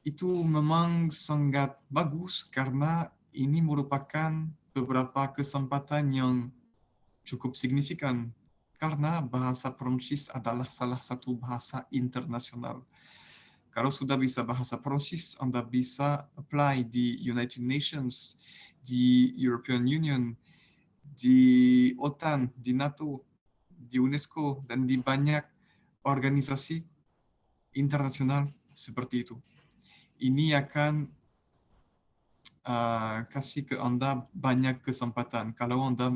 itu memang sangat bagus karena ini merupakan beberapa kesempatan yang cukup signifikan karena bahasa Prancis adalah salah satu bahasa internasional. Kalau sudah bisa bahasa Prancis, Anda bisa apply di United Nations, di European Union, di OTAN, di NATO, di UNESCO, dan di banyak organisasi internasional seperti itu. Ini akan kasih ke Anda banyak kesempatan. Kalau Anda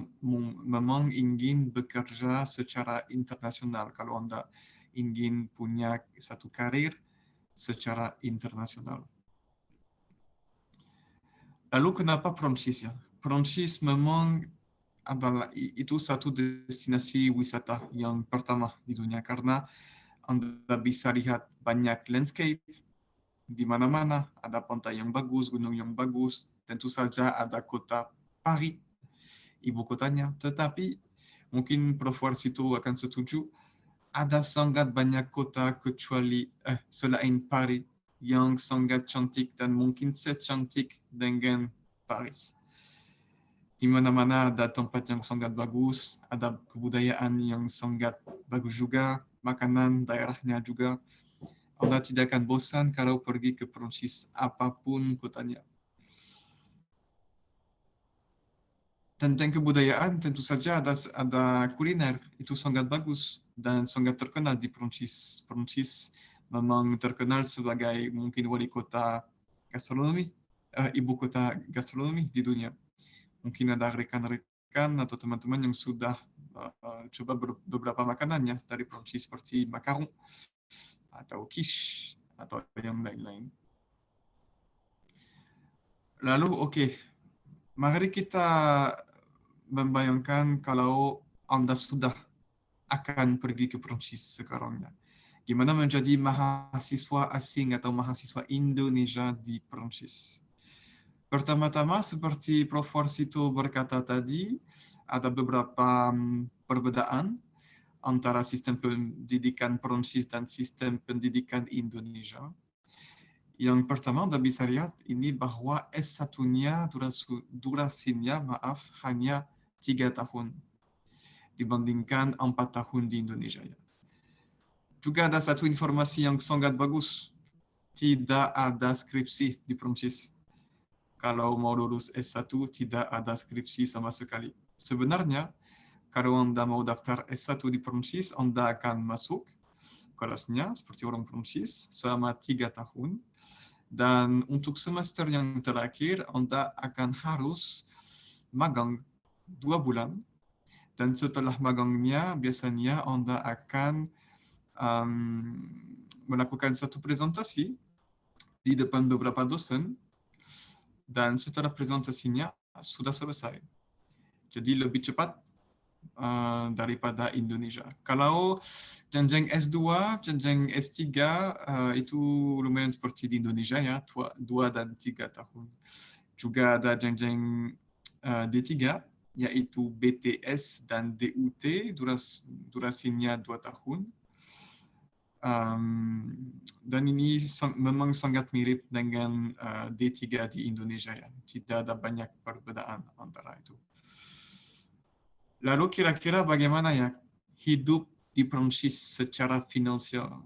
memang ingin bekerja secara internasional, kalau Anda ingin punya satu karir secara internasional. Lalu kenapa Prancis, ya? Prancis memang adalah itu satu destinasi wisata yang pertama di dunia karena Anda bisa lihat banyak landscape di mana-mana, ada pantai yang bagus, gunung yang bagus, tentu saja ada kota Paris, ibu kotanya. Tetapi mungkin Prof. Warsito akan setuju, ada sangat banyak kota selain Paris yang sangat cantik dan mungkin secantik dengan Paris. Di mana-mana ada tempat yang sangat bagus, ada kebudayaan yang sangat bagus juga, makanan daerahnya juga. Anda tidak akan bosan kalau pergi ke Prancis apapun kotanya. Tentang kebudayaan, tentu saja ada kuliner, itu sangat bagus dan sangat terkenal di Prancis. Prancis memang terkenal sebagai mungkin wali kota gastronomi, ibu kota gastronomi di dunia. Mungkin ada rekan-rekan atau teman-teman yang sudah coba beberapa makanannya dari Prancis seperti macaron atau quiche atau yang lain-lain. Lalu, mari kita membayangkan kalau Anda sudah akan pergi ke Prancis sekarang. Gimana menjadi mahasiswa asing atau mahasiswa Indonesia di Prancis? Pertama-tama, seperti Prof. Warsito berkata tadi, ada beberapa perbedaan antara sistem pendidikan Perancis dan sistem pendidikan Indonesia. Yang pertama, Anda bisa lihat ini bahwa S1-nya durasinya hanya 3 tahun dibandingkan 4 tahun di Indonesia. Juga ada satu informasi yang sangat bagus. Tidak ada skripsi di Perancis. Kalau mau lulus S1, tidak ada skripsi sama sekali. Sebenarnya, kalau Anda mau daftar S1 di Perancis, Anda akan masuk kelasnya seperti orang Perancis selama 3 tahun. Dan untuk semester yang terakhir, Anda akan harus magang 2 bulan. Dan setelah magangnya, biasanya Anda akan melakukan satu presentasi di depan beberapa dosen. Dan setelah presentasinya sudah selesai. Jadi lebih cepat daripada Indonesia. Kalau jenjang S2, jenjang S3 itu lumayan seperti di Indonesia ya, 2 dan 3 tahun. Juga ada jenjang D3, yaitu BTS dan DUT, durasinya 2 tahun. Dan ini memang sangat mirip dengan D3 di Indonesia ya. Tidak ada banyak perbedaan antara itu. Lalu kira-kira bagaimana ya hidup di Perancis secara finansial?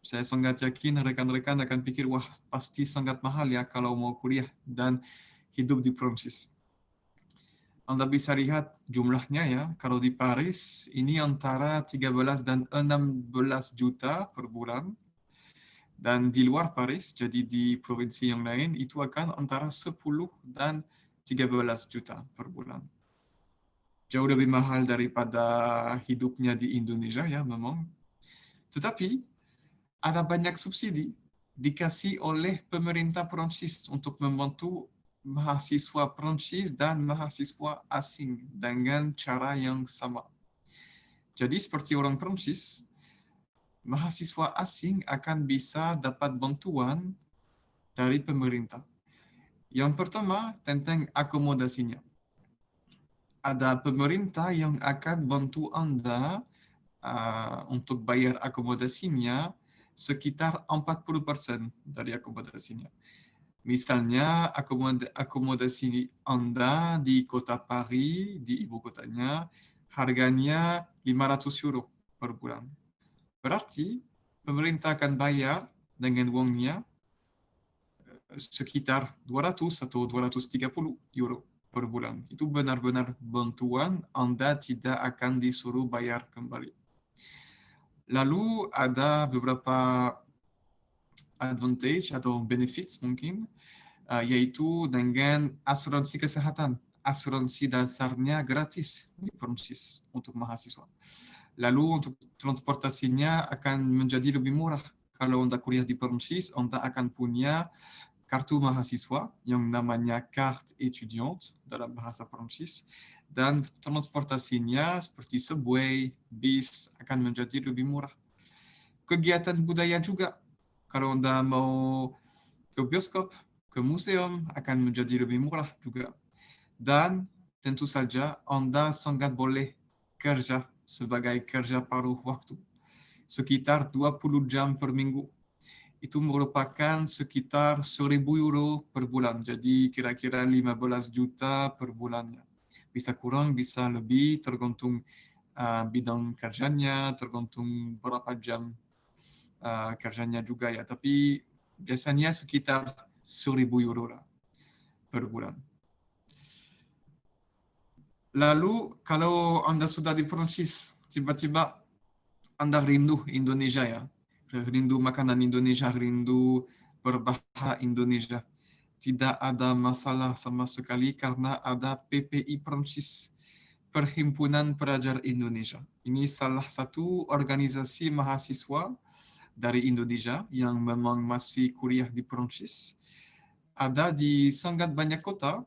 Saya sangat yakin rekan-rekan akan pikir, wah pasti sangat mahal ya kalau mau kuliah dan hidup di Perancis. Anda bisa lihat jumlahnya ya, kalau di Paris ini antara 13 dan 16 juta per bulan. Dan di luar Paris, jadi di provinsi yang lain, itu akan antara 10 dan 13 juta per bulan. Jauh lebih mahal daripada hidupnya di Indonesia ya memang. Tetapi ada banyak subsidi dikasih oleh pemerintah Perancis untuk membantu mahasiswa Perancis dan mahasiswa asing dengan cara yang sama. Jadi seperti orang Perancis, mahasiswa asing akan bisa dapat bantuan dari pemerintah. Yang pertama tentang akomodasinya. Ada pemerintah yang akan bantu Anda untuk bayar akomodasinya sekitar 40% dari akomodasinya. Misalnya akomodasi Anda di kota Paris, di ibu kotanya, harganya 500 euro per bulan. Berarti pemerintah akan bayar dengan uangnya sekitar 200 atau 230 euro per bulan. Itu benar-benar bantuan, Anda tidak akan disuruh bayar kembali. Lalu ada beberapa advantage atau benefits mungkin, yaitu dengan asuransi kesehatan. Asuransi dasarnya gratis di Perancis untuk mahasiswa. Lalu untuk transportasinya akan menjadi lebih murah. Kalau Anda kuliah di Perancis, Anda akan punya kartu mahasiswa yang namanya carte étudiante dalam bahasa Perancis, dan transportasinya seperti subway, bis akan menjadi lebih murah. Kegiatan budaya juga, kalau Anda mau ke bioskop, ke museum, akan menjadi lebih murah juga. Dan tentu saja Anda sangat boleh kerja sebagai kerja paruh waktu, sekitar 20 jam per minggu. Itu merupakan sekitar 1.000 euro per bulan. Jadi kira-kira 15 juta per bulannya. Bisa kurang, bisa lebih, tergantung bidang kerjanya, tergantung berapa jam kerjanya juga ya. Tapi biasanya sekitar 1.000 euro lah per bulan. Lalu kalau Anda sudah di Perancis, tiba-tiba Anda rindu Indonesia ya. Rindu makanan Indonesia, rindu berbahasa Indonesia. Tidak ada masalah sama sekali karena ada PPI Perancis, Perhimpunan Pelajar Indonesia. Ini salah satu organisasi mahasiswa dari Indonesia yang memang masih kuliah di Perancis. Ada di sangat banyak kota.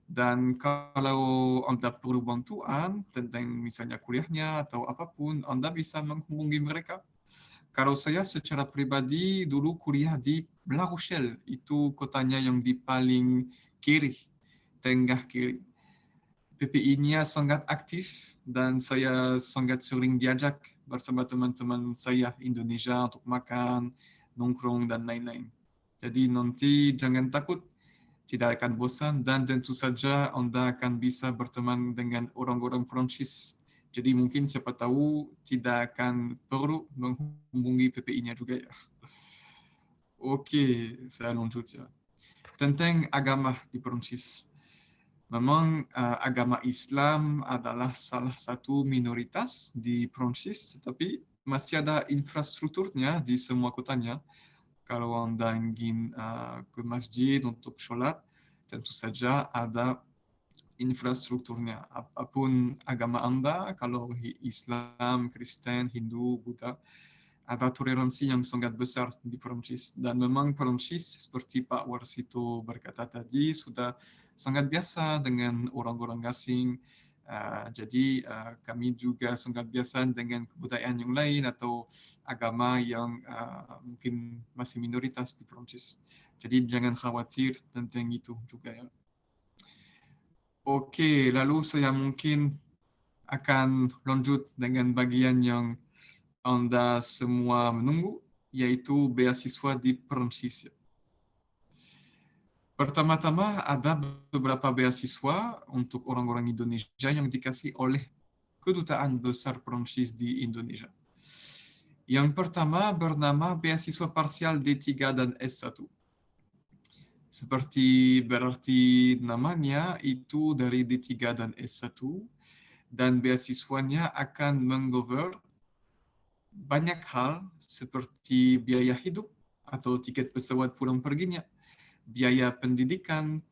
Dan kalau Anda perlu bantuan tentang misalnya kuliahnya atau apapun, Anda bisa menghubungi mereka. Kalau saya secara pribadi dulu kuliah di La Rochelle, itu kotanya yang di paling kiri, tengah kiri. PPI-nya sangat aktif dan saya sangat sering diajak bersama teman-teman saya Indonesia untuk makan, nongkrong, dan lain-lain. Jadi nanti jangan takut, tidak akan bosan, dan tentu saja Anda akan bisa berteman dengan orang-orang Prancis. Jadi mungkin siapa tahu tidak akan perlu menghubungi PPI-nya juga ya. Oke, saya lanjut ya. Tentang agama di Prancis. Memang agama Islam adalah salah satu minoritas di Prancis, tetapi masih ada infrastrukturnya di semua kotanya. Kalau Anda ingin ke masjid untuk sholat, tentu saja ada infrastrukturnya. Apapun agama Anda, kalau Islam, Kristen, Hindu, Buddha, ada toleransi yang sangat besar di Prancis. Dan memang Prancis, seperti Pak Warsito berkata tadi, sudah sangat biasa dengan orang-orang asing. Jadi kami juga sangat biasa dengan kebudayaan yang lain atau agama yang mungkin masih minoritas di Prancis. Jadi jangan khawatir tentang itu juga ya. Oke, lalu saya mungkin akan lanjut dengan bagian yang Anda semua menunggu, yaitu beasiswa di Prancis. Pertama-tama ada beberapa beasiswa untuk orang-orang Indonesia yang dikasih oleh Kedutaan Besar Prancis di Indonesia. Yang pertama bernama beasiswa parsial D3 dan S1. Seperti berarti namanya itu dari D3 dan S1, dan beasiswanya akan mengcover banyak hal seperti biaya hidup atau tiket pesawat pulang perginya, biaya pendidikan,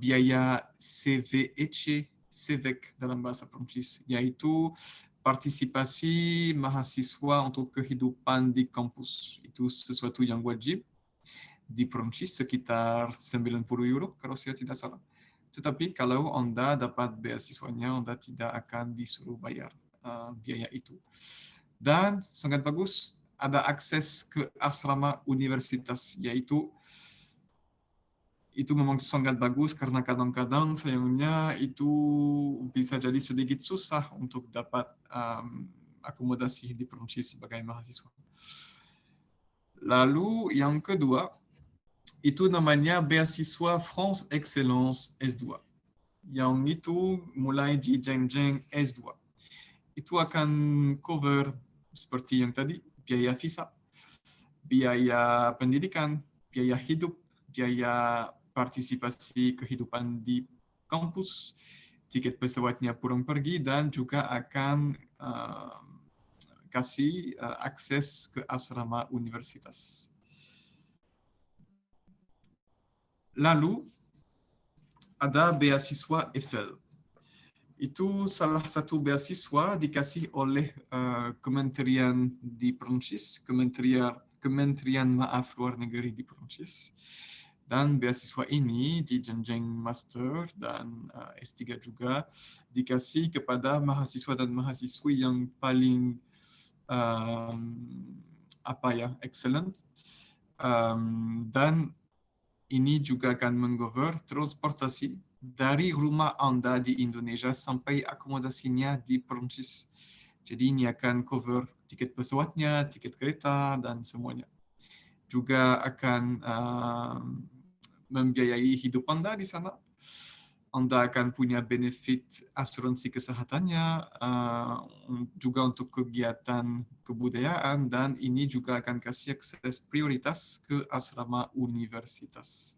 biaya CVEC, CVEC dalam bahasa Prancis, yaitu partisipasi mahasiswa untuk kehidupan di kampus. Itu sesuatu yang wajib di Prancis, sekitar 90 euro kalau saya tidak salah. Tetapi kalau Anda dapat beasiswanya, Anda tidak akan disuruh bayar biaya itu. Dan sangat bagus, ada akses ke asrama universitas, yaitu itu memang sangat bagus karena kadang-kadang sayangnya itu bisa jadi sedikit susah untuk dapat akomodasi di Prancis sebagai mahasiswa. Lalu yang kedua, itu namanya beasiswa France Excellence S2. Yang itu mulai di jenjang S2. Itu akan cover seperti yang tadi, biaya visa, biaya pendidikan, biaya hidup, biaya partisipasi kehidupan di kampus, tiket pesawatnya pulang pergi, dan juga akan kasih akses ke asrama universitas. Lalu ada beasiswa Eiffel. Itu salah satu beasiswa dikasih oleh Kementerian di Prancis, Kementerian Maaf Luar Negeri di Prancis. Dan beasiswa ini di jenjang master dan S3 juga dikasih kepada mahasiswa dan mahasiswi yang paling excellent. Dan ini juga akan mengcover transportasi dari rumah Anda di Indonesia sampai akomodasinya di Prancis. Jadi ini akan cover tiket pesawatnya, tiket kereta, dan semuanya. Juga akan membiayai hidup Anda di sana. Anda akan punya benefit asuransi kesehatannya, juga untuk kegiatan kebudayaan, dan ini juga akan kasih akses prioritas ke asrama universitas.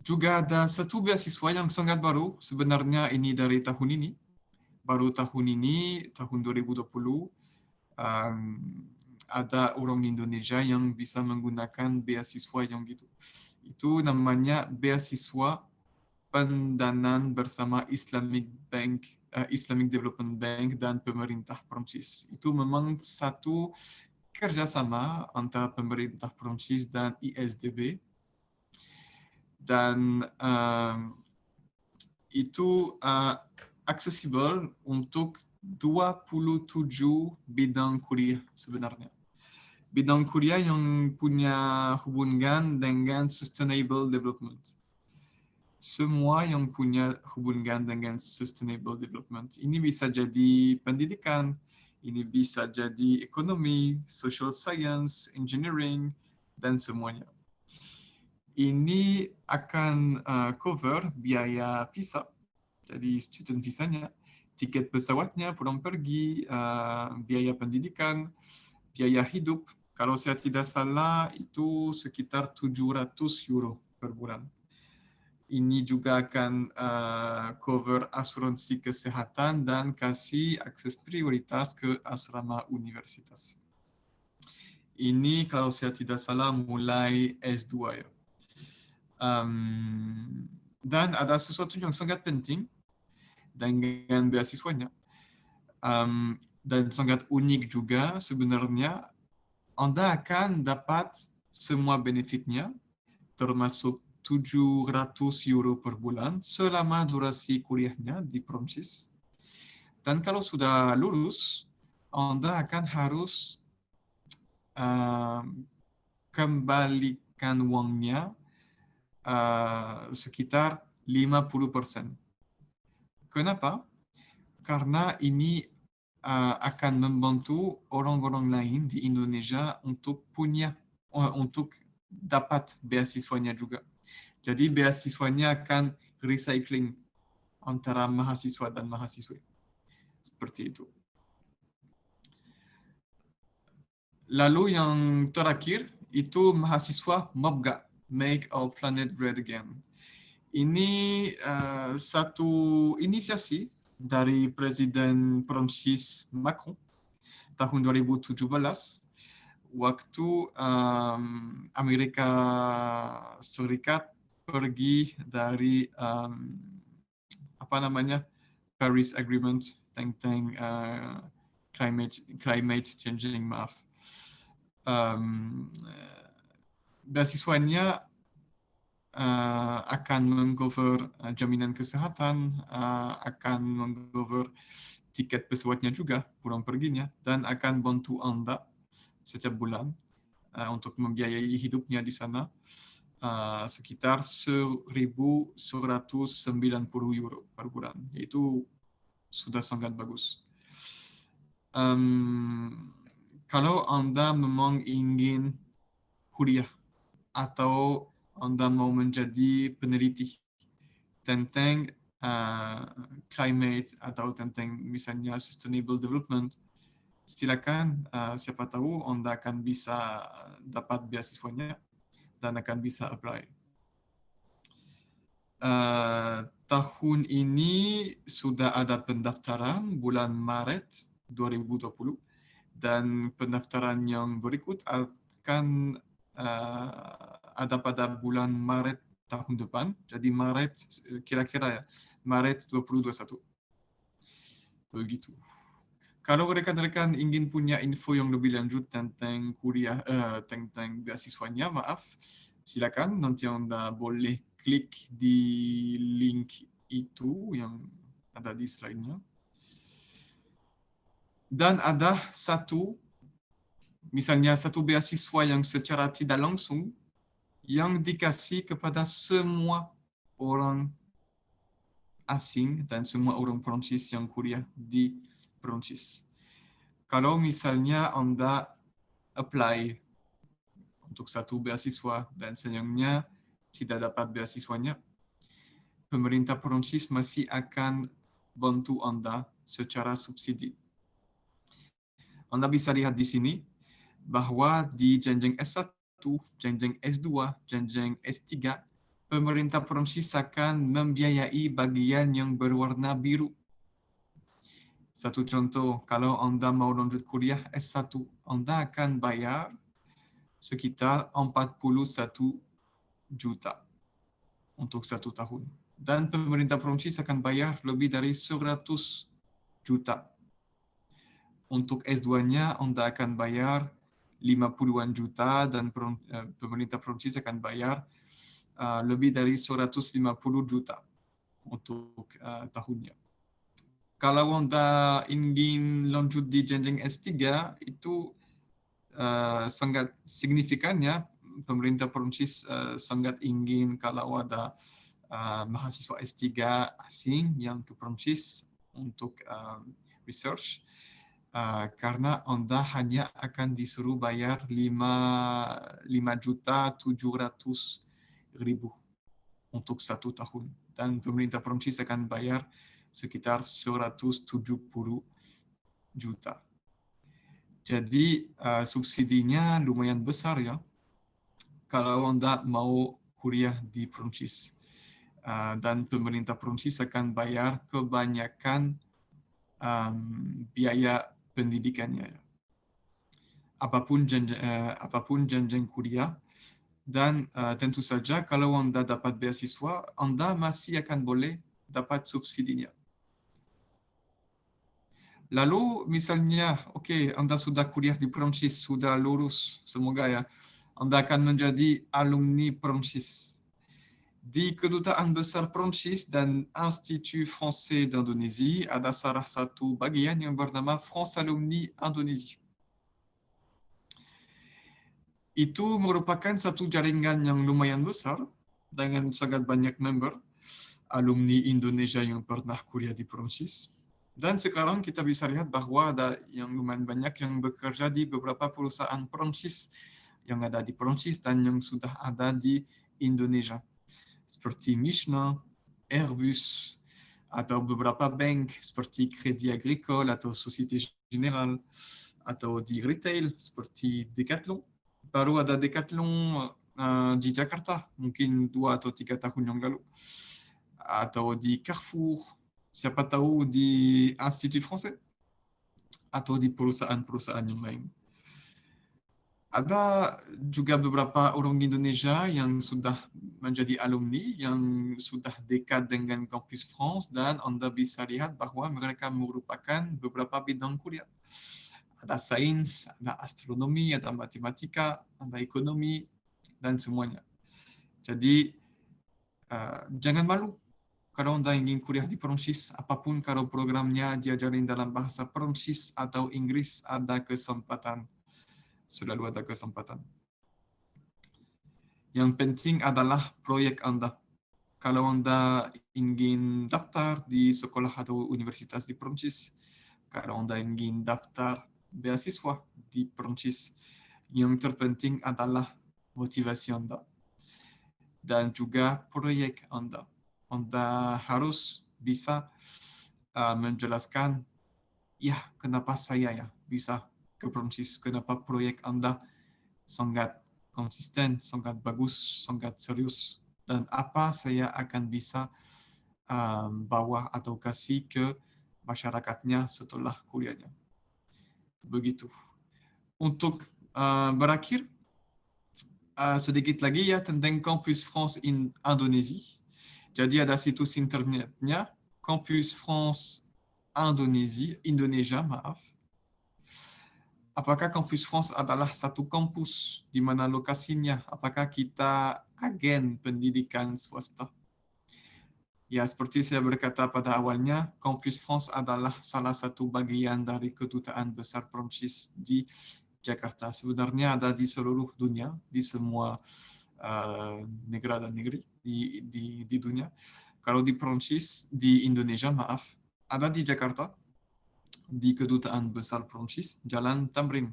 Juga ada satu beasiswa yang sangat baru, sebenarnya ini dari tahun ini. Baru tahun ini, tahun 2020, ada orang Indonesia yang bisa menggunakan beasiswa yang gitu. Itu namanya beasiswa pendanaan bersama Islamic Development Bank dan pemerintah Prancis. Itu memang satu kerjasama antara pemerintah Prancis dan ISDB. Dan itu aksesibel untuk 27 bidang kuliah sebenarnya. Bidang kuliah yang punya hubungan dengan sustainable development. semua yang punya hubungan dengan sustainable development. Ini bisa jadi pendidikan, ini bisa jadi ekonomi, social science, engineering, dan semuanya. Ini akan cover biaya visa, jadi student visanya, tiket pesawatnya, pulang pergi, biaya pendidikan, biaya hidup. Kalau saya tidak salah itu sekitar 700 euro per bulan. Ini juga akan cover asuransi kesehatan dan kasih akses prioritas ke asrama universitas. Ini kalau saya tidak salah mulai S2 ya. Dan ada sesuatu yang sangat penting dengan beasiswanya. Dan sangat unik juga sebenarnya. Anda akan dapat semua benefitnya, termasuk 700 euro per bulan selama durasi kuliahnya di Prancis. Dan kalau sudah lulus, Anda akan harus kembalikan uangnya sekitar 50%. Kenapa? Karena ini akan membantu orang-orang lain di Indonesia untuk dapat beasiswanya juga. Jadi beasiswanya akan recycling antara mahasiswa dan mahasiswi. Seperti itu. Lalu yang terakhir itu mahasiswa MAPGA, Make Our Planet Great Again. Ini satu inisiasi dari Presiden Prancis Macron tahun 2017 waktu Amerika Serikat pergi dari Paris Agreement tentang climate changing, maaf. Beasiswanya akan mengcover jaminan kesehatan, akan mengcover tiket pesawatnya juga, pulang perginya, dan akan bantu Anda setiap bulan untuk membiayai hidupnya di sana sekitar 1.190 euro per bulan. Itu sudah sangat bagus. Kalau Anda memang ingin kuliah atau Anda mau menjadi peneliti tentang climate atau tentang misalnya sustainable development, silakan, siapa tahu Anda akan bisa dapat beasiswanya dan akan bisa apply. Tahun ini sudah ada pendaftaran bulan Maret 2020 dan pendaftaran yang berikut akan ada pada bulan Maret tahun depan. Jadi Maret kira-kira ya, Maret 2021. Begitu. Kalau rekan-rekan ingin punya info yang lebih lanjut tentang kuliah, tentang beasiswanya, maaf, silakan nanti Anda boleh klik di link itu yang ada di slide-nya. Dan ada misalnya satu beasiswa yang secara tidak langsung yang dikasih kepada semua orang asing dan semua orang Prancis yang kuliah di Prancis. Kalau misalnya Anda apply untuk satu beasiswa dan sayangnya tidak dapat beasiswanya, pemerintah Prancis masih akan bantu Anda secara subsidi. Anda bisa lihat di sini bahwa di jenjang S1, jenjang S2, jenjang S3, pemerintah Prancis akan membiayai bagian yang berwarna biru. Satu contoh, kalau Anda mau lanjut kuliah S1, Anda akan bayar sekitar 41 juta untuk 1 tahun. Dan pemerintah Prancis akan bayar lebih dari 100 juta. Untuk S2-nya, Anda akan bayar 50-an juta dan pemerintah Prancis akan bayar lebih dari 150 juta untuk tahunnya. Kalau Anda ingin lanjut di jenjang S3, itu sangat signifikannya pemerintah Prancis sangat ingin kalau ada mahasiswa S3 asing yang ke Prancis untuk research, karena Anda hanya akan disuruh bayar 5.700.000 untuk 1 tahun. Dan pemerintah Prancis akan bayar sekitar 170 juta. Jadi subsidinya lumayan besar ya, kalau Anda mau kuliah di Prancis. Dan pemerintah Prancis akan bayar kebanyakan biaya pendidikannya. Apapun jenjang kuliah. Dan tentu saja kalau Anda dapat beasiswa, Anda masih akan boleh dapat subsidinya. Lalu misalnya, oke, Anda sudah kuliah di Prancis, sudah lulus, semoga ya, Anda akan menjadi alumni Prancis. Di Kedutaan Besar Prancis dan Institut Français d'Indonésie ada salah satu bagian yang bernama France Alumni Indonésie. Itu merupakan satu jaringan yang lumayan besar dengan sangat banyak member alumni Indonesia yang pernah kuliah di Prancis. Dan sekarang kita bisa lihat bahwa ada yang lumayan banyak yang bekerja di beberapa perusahaan Prancis yang ada di Prancis dan yang sudah ada di Indonesia. Seperti Michelin, Airbus, atau beberapa bank seperti Crédit Agricole atau Société Générale, atau di retail seperti Decathlon. Baru ada Decathlon di Jakarta, mungkin 2 atau 3 tahun yang lalu. Atau di Carrefour, siapa tahu di Institut Français, atau di perusahaan-perusahaan yang lain. Ada juga beberapa orang Indonesia yang sudah menjadi alumni, yang sudah dekat dengan Campus France, dan Anda bisa lihat bahwa mereka merupakan beberapa bidang kuliah. Ada sains, ada astronomi, ada matematika, ada ekonomi, dan semuanya. Jadi, jangan malu kalau Anda ingin kuliah di Prancis, apapun kalau programnya diajarin dalam bahasa Prancis atau Inggris, ada kesempatan. Selalu ada kesempatan. Yang penting adalah proyek Anda. Kalau Anda ingin daftar di sekolah atau universitas di Prancis, kalau Anda ingin daftar beasiswa di Prancis, yang terpenting adalah motivasi Anda dan juga proyek Anda. Anda harus bisa menjelaskan, ya kenapa saya ya bisa ke Prancis, kenapa proyek Anda sangat konsisten, sangat bagus, sangat serius, dan apa saya akan bisa bawa atau kasih ke masyarakatnya setelah kuliahnya. Begitu. Untuk berakhir, sedikit lagi ya tentang Campus France Indonésie. Jadi ada situs internetnya, Campus France Indonesia, maaf. Apakah Campus France adalah satu kampus di mana lokasinya? Apakah kita agen pendidikan swasta? Ya, seperti saya berkata pada awalnya, Campus France adalah salah satu bagian dari Kedutaan Besar Prancis di Jakarta. Sebenarnya ada di seluruh dunia, di semua negara dan negeri di dunia. Kalau di Prancis, di Indonesia, maaf, ada di Jakarta, di Kedutaan Besar Prancis, Jalan Tamrin.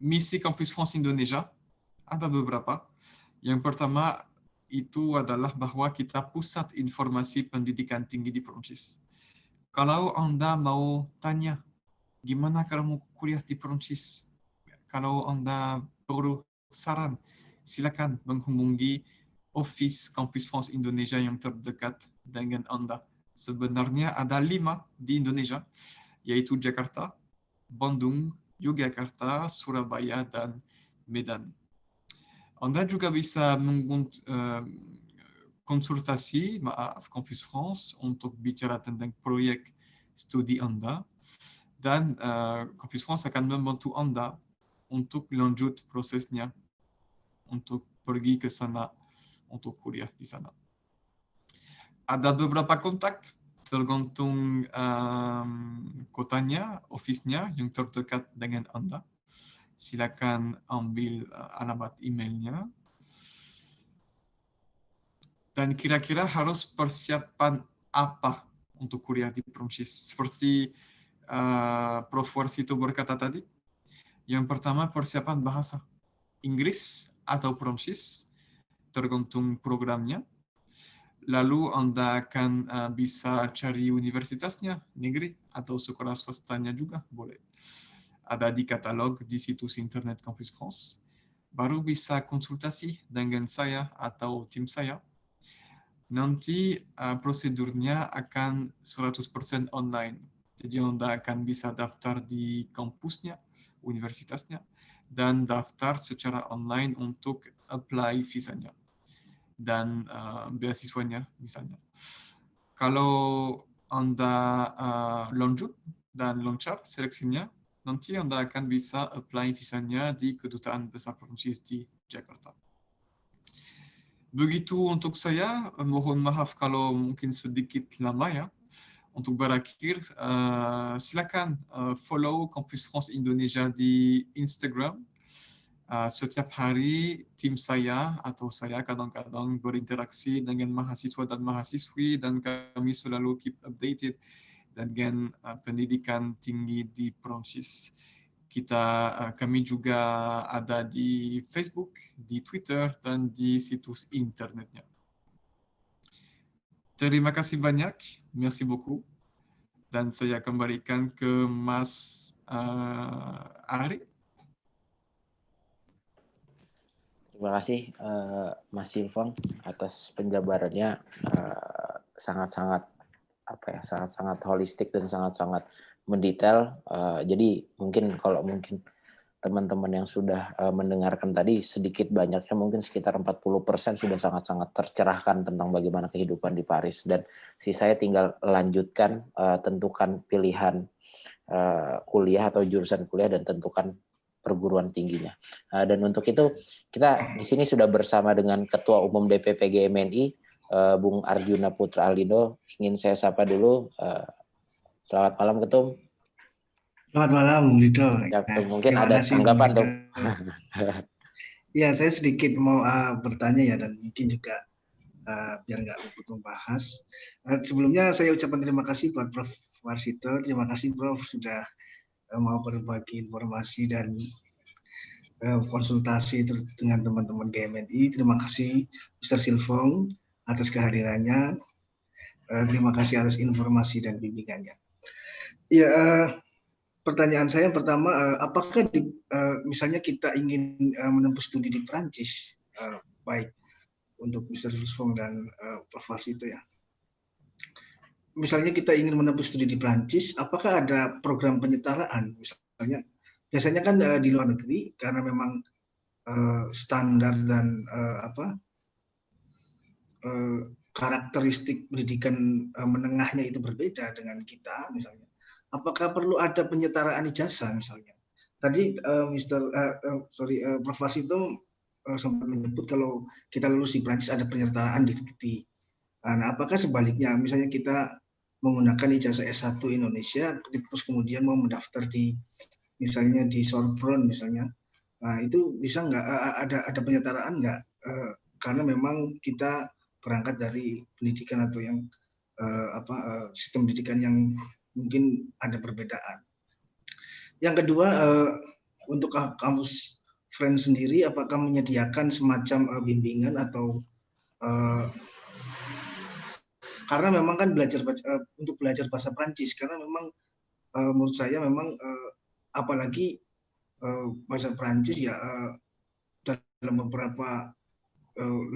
Misi Campus France Indonesia ada beberapa. Yang pertama itu adalah bahwa kita pusat informasi pendidikan tinggi di Prancis. Kalau Anda mau tanya, gimana kalau mau kuliah di Prancis? Kalau Anda perlu saran, silakan menghubungi Office Campus France Indonesia yang terdekat dengan Anda. Sebenarnya ada 5 di Indonesia, yaitu Jakarta, Bandung, Yogyakarta, Surabaya, dan Medan. Anda juga bisa konsultasi Campus France untuk bicara tentang proyek studi Anda, dan Campus France akan membantu Anda untuk lanjut prosesnya, untuk pergi ke sana, untuk kuliah di sana. Ada beberapa kontak, tergantung kotanya, office-nya yang terdekat dengan Anda. silakan ambil alamat emailnya. Dan kira-kira harus persiapan apa untuk kuliah di Prancis? Seperti Prof. Warsito berkata tadi, yang pertama persiapan bahasa Inggris atau Prancis, tergantung programnya. Lalu Anda akan bisa cari universitasnya, negeri, atau sekolah swastanya juga boleh. Ada di katalog di situs internet Campus France. Baru bisa konsultasi dengan saya atau tim saya. Nanti prosedurnya akan 100% online. Jadi Anda akan bisa daftar di kampusnya, universitasnya, dan daftar secara online untuk apply visanya dan beasiswanya misalnya. Kalau Anda lanjut dan lancar seleksinya, nanti Anda akan bisa apply visanya di Kedutaan Besar Prancis di Jakarta. Begitu untuk saya, mohon maaf kalau mungkin sedikit lama ya. Untuk berakhir, silakan follow Campus France Indonesia di Instagram. Setiap hari tim saya atau saya kadang-kadang berinteraksi dengan mahasiswa dan mahasiswi, dan kami selalu keep updated dengan pendidikan tinggi di Prancis. Kami juga ada di Facebook, di Twitter, dan di situs internetnya. Terima kasih banyak, merci beaucoup. Dan saya kembalikan ke Mas Ari. Terima kasih Mas Silvong atas penjabarannya, sangat-sangat sangat-sangat holistik dan sangat-sangat mendetail. Jadi mungkin teman-teman yang sudah mendengarkan tadi, sedikit banyaknya mungkin sekitar 40% sudah sangat-sangat tercerahkan tentang bagaimana kehidupan di Paris, dan sisanya tinggal lanjutkan, tentukan pilihan kuliah atau jurusan kuliah, dan tentukan perguruan tingginya. Dan untuk itu kita di sini sudah bersama dengan Ketua Umum DPP GMNI, Bung Arjuna Putra Alindo. Ingin saya sapa dulu. Selamat malam, Ketum. Selamat malam, Bung Lido. Ya, mungkin ada tanggapan dong. Ya, saya sedikit mau bertanya ya, dan mungkin juga biar nggak luput membahas. Sebelumnya saya ucapkan terima kasih buat Prof. Warsito. Terima kasih Prof. sudah mau berbagi informasi dan konsultasi dengan teman-teman GMNI. Terima kasih Mr. Silvong atas kehadirannya. Terima kasih atas informasi dan bimbingannya. Ya, pertanyaan saya yang pertama, apakah misalnya kita ingin menempuh studi di Prancis, baik untuk Mr. Silvong dan Prof. Warsito ya. Misalnya kita ingin menempuh studi di Prancis, apakah ada program penyetaraan? Misalnya, biasanya kan di luar negeri karena memang standar dan karakteristik pendidikan menengahnya itu berbeda dengan kita, misalnya. Apakah perlu ada penyetaraan ijazah misalnya? Tadi Prof. Warsito sempat menyebut kalau kita lulus di Prancis ada penyetaraan di nah, apakah sebaliknya, misalnya kita menggunakan ijazah S1 Indonesia, terus kemudian mau mendaftar di misalnya di Sorbonne misalnya, nah itu bisa nggak ada penyetaraan nggak? Karena memang kita berangkat dari pendidikan atau yang sistem pendidikan yang mungkin ada perbedaan. Yang kedua, untuk kampus Friends sendiri, apakah menyediakan semacam bimbingan atau karena memang kan untuk belajar bahasa Prancis, karena memang menurut saya memang apalagi bahasa Prancis ya dalam beberapa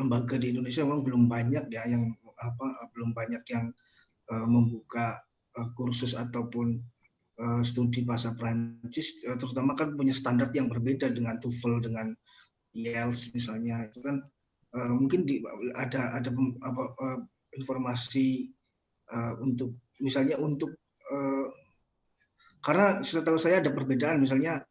lembaga di Indonesia memang belum banyak ya yang belum banyak yang membuka kursus ataupun studi bahasa Prancis, terutama kan punya standar yang berbeda dengan TOEFL, dengan IELTS misalnya. Itu kan mungkin ada informasi untuk misalnya untuk karena setahu saya ada perbedaan, misalnya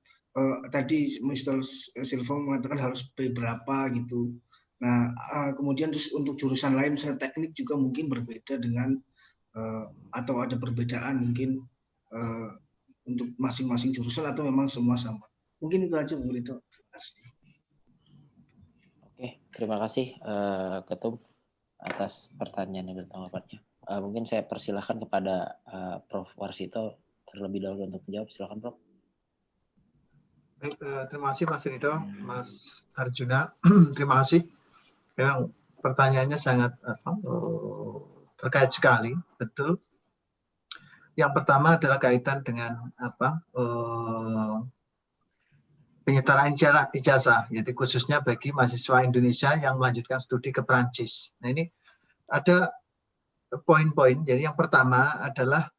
tadi Mr. Silvong mengatakan harus B berapa gitu. Nah, kemudian terus untuk jurusan lain misalnya teknik juga mungkin berbeda dengan atau ada perbedaan mungkin untuk masing-masing jurusan atau memang semua sama. Mungkin itu aja Bu Ridho. Terima kasih. Oke, terima kasih Ketum atas pertanyaan dan tanggapannya. Mungkin saya persilahkan kepada Prof. Warsito terlebih dahulu untuk menjawab. Silakan, Prof. Baik, terima kasih Mas Ridho, Mas Arjuna. Terima kasih. Yang pertanyaannya sangat terkait sekali, betul. Yang pertama adalah kaitan dengan penyetaraan ijazah, yaitu khususnya bagi mahasiswa Indonesia yang melanjutkan studi ke Perancis. Nah, ini ada poin-poin. Jadi yang pertama adalah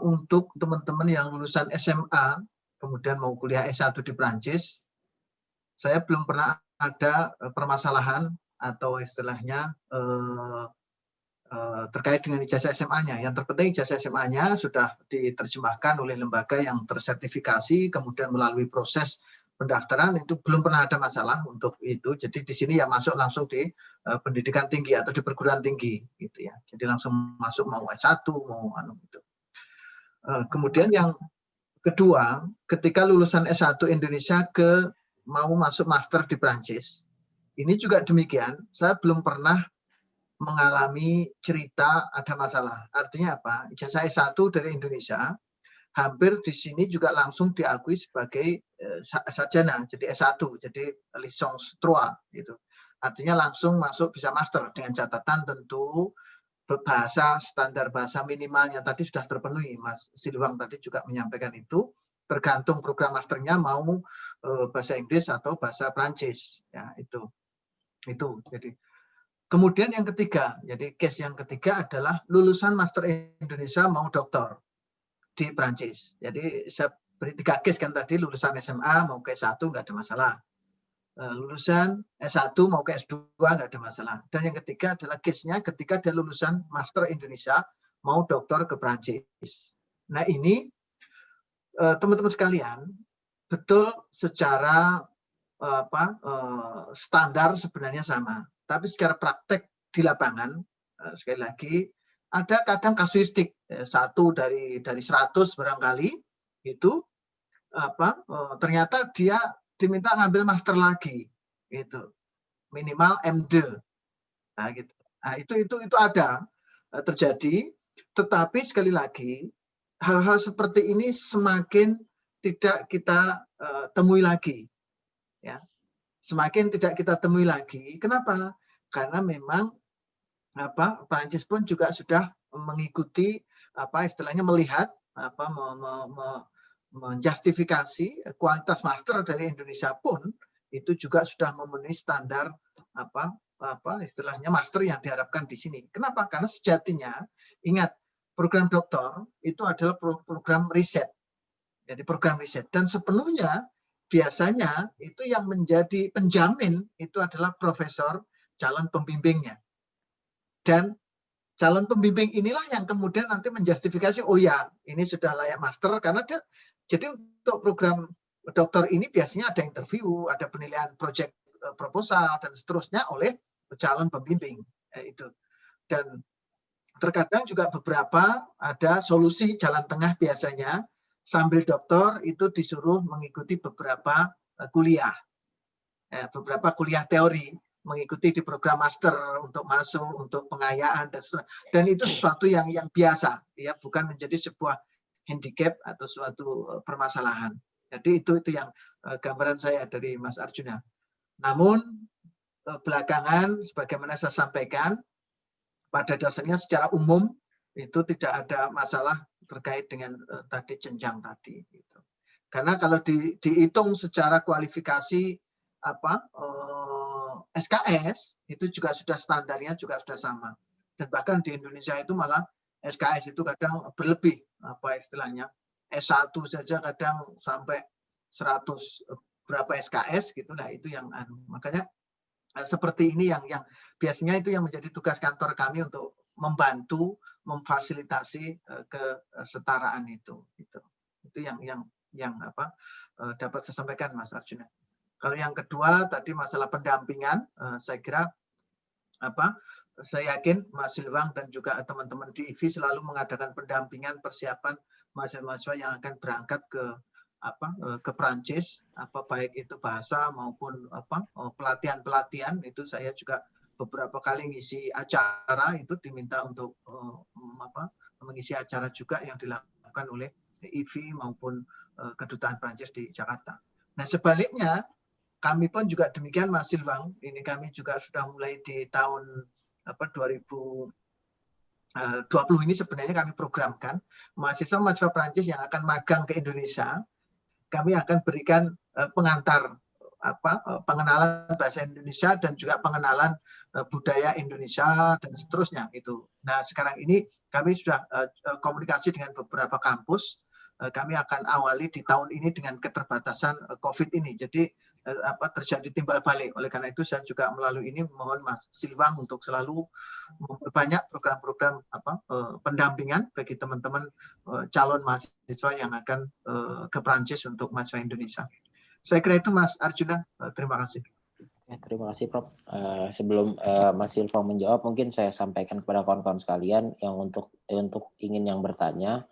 untuk teman-teman yang lulusan SMA kemudian mau kuliah S1 di Perancis, saya belum pernah ada permasalahan atau istilahnya terkait dengan ijazah SMA-nya. Yang terpenting ijazah SMA-nya sudah diterjemahkan oleh lembaga yang tersertifikasi, kemudian melalui proses pendaftaran, itu belum pernah ada masalah untuk itu. Jadi di sini ya masuk langsung di pendidikan tinggi atau di perguruan tinggi, gitu ya. Jadi langsung masuk mau S1 mau gitu. Kemudian yang kedua, ketika lulusan S1 Indonesia mau masuk master di Prancis, ini juga demikian. Saya belum pernah mengalami cerita ada masalah. Artinya apa? Ijazah S1 dari Indonesia hampir di sini juga langsung diakui sebagai sarjana, jadi S1, jadi licence 3 gitu. Artinya langsung masuk bisa master dengan catatan tentu standar bahasa minimalnya tadi sudah terpenuhi. Mas Silwang tadi juga menyampaikan itu, tergantung program masternya mau bahasa Inggris atau bahasa Prancis, ya itu. Jadi kemudian yang ketiga, jadi case yang ketiga adalah lulusan master Indonesia mau doktor di Prancis. Jadi saya beri 3 case kan tadi, lulusan SMA mau ke S1 nggak ada masalah. Lulusan S1 mau ke S2 nggak ada masalah. Dan yang ketiga adalah case-nya ketika dia lulusan master Indonesia mau doktor ke Prancis. Nah ini teman-teman sekalian, betul secara standar sebenarnya sama. Tapi secara praktek di lapangan, sekali lagi, ada kadang kasuistik, 1 dari 100 barangkali, itu ternyata dia diminta ngambil master lagi, gitu. Minimal M2. Nah, gitu. Nah, itu ada terjadi, tetapi sekali lagi, hal-hal seperti ini semakin tidak kita temui lagi. Ya. Semakin tidak kita temui lagi. Kenapa? Karena memang Prancis pun juga sudah mengikuti istilahnya melihat menjustifikasi kualitas master dari Indonesia pun itu juga sudah memenuhi standar istilahnya master yang diharapkan di sini. Kenapa? Karena sejatinya ingat program doktor itu adalah program riset. Jadi program riset dan sepenuhnya biasanya itu yang menjadi penjamin itu adalah profesor calon pembimbingnya. Dan calon pembimbing inilah yang kemudian nanti menjustifikasi, oh ya ini sudah layak master, karena jadi untuk program doktor ini biasanya ada interview, ada penilaian project proposal dan seterusnya oleh calon pembimbing itu. Dan terkadang juga beberapa ada solusi jalan tengah biasanya sambil doktor itu disuruh mengikuti beberapa kuliah teori, mengikuti di program master untuk masuk, untuk pengayaan dan itu sesuatu yang biasa, ya, bukan menjadi sebuah handicap atau suatu permasalahan. Jadi itu yang gambaran saya dari Mas Arjuna. Namun belakangan, sebagaimana saya sampaikan, pada dasarnya secara umum itu tidak ada masalah terkait dengan tadi jenjang tadi. Gitu. Karena kalau dihitung secara kualifikasi SKS itu juga sudah standarnya juga sudah sama. Dan bahkan di Indonesia itu malah SKS itu kadang berlebih, istilahnya S1 saja kadang sampai 100 berapa SKS gitu. Nah itu yang makanya seperti ini yang biasanya itu yang menjadi tugas kantor kami untuk membantu memfasilitasi kesetaraan itu. Itu yang dapat saya sampaikan Mas Arjuna. Kalau yang kedua tadi masalah pendampingan, saya kira saya yakin Mas Silwang dan juga teman-teman di IFI selalu mengadakan pendampingan persiapan mahasiswa yang akan berangkat ke ke Prancis, baik itu bahasa maupun pelatihan-pelatihan. Itu saya juga beberapa kali ngisi acara, itu diminta untuk mengisi acara juga yang dilakukan oleh IFI maupun Kedutaan Prancis di Jakarta. Nah, sebaliknya kami pun juga demikian, Mas Silwang. Ini kami juga sudah mulai di tahun 2020 ini sebenarnya kami programkan mahasiswa-mahasiswa Prancis yang akan magang ke Indonesia. Kami akan berikan pengantar pengenalan bahasa Indonesia dan juga pengenalan budaya Indonesia dan seterusnya itu. Nah, sekarang ini kami sudah komunikasi dengan beberapa kampus. Kami akan awali di tahun ini dengan keterbatasan COVID ini. Jadi terjadi timbal balik. Oleh karena itu saya juga melalui ini mohon Mas Silwang untuk selalu memperbanyak program-program pendampingan bagi teman-teman calon mahasiswa yang akan ke Prancis untuk mahasiswa Indonesia. Saya kira itu Mas Arjuna. Terima kasih. Terima kasih Prof. Sebelum Mas Silwang menjawab, mungkin saya sampaikan kepada kawan-kawan sekalian yang untuk ingin yang bertanya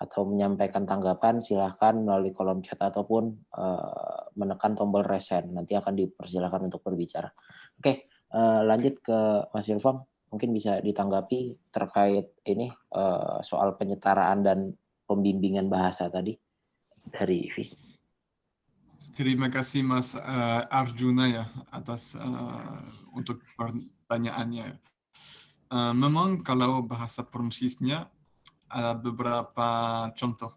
atau menyampaikan tanggapan, silahkan melalui kolom chat ataupun menekan tombol raise hand. Nanti akan dipersilakan untuk berbicara. Oke, lanjut ke Mas Silwang. Mungkin bisa ditanggapi terkait ini soal penyetaraan dan pembimbingan bahasa tadi dari IFI. Terima kasih Mas Arjuna ya atas untuk pertanyaannya. Memang kalau bahasa Prancisnya ada beberapa contoh.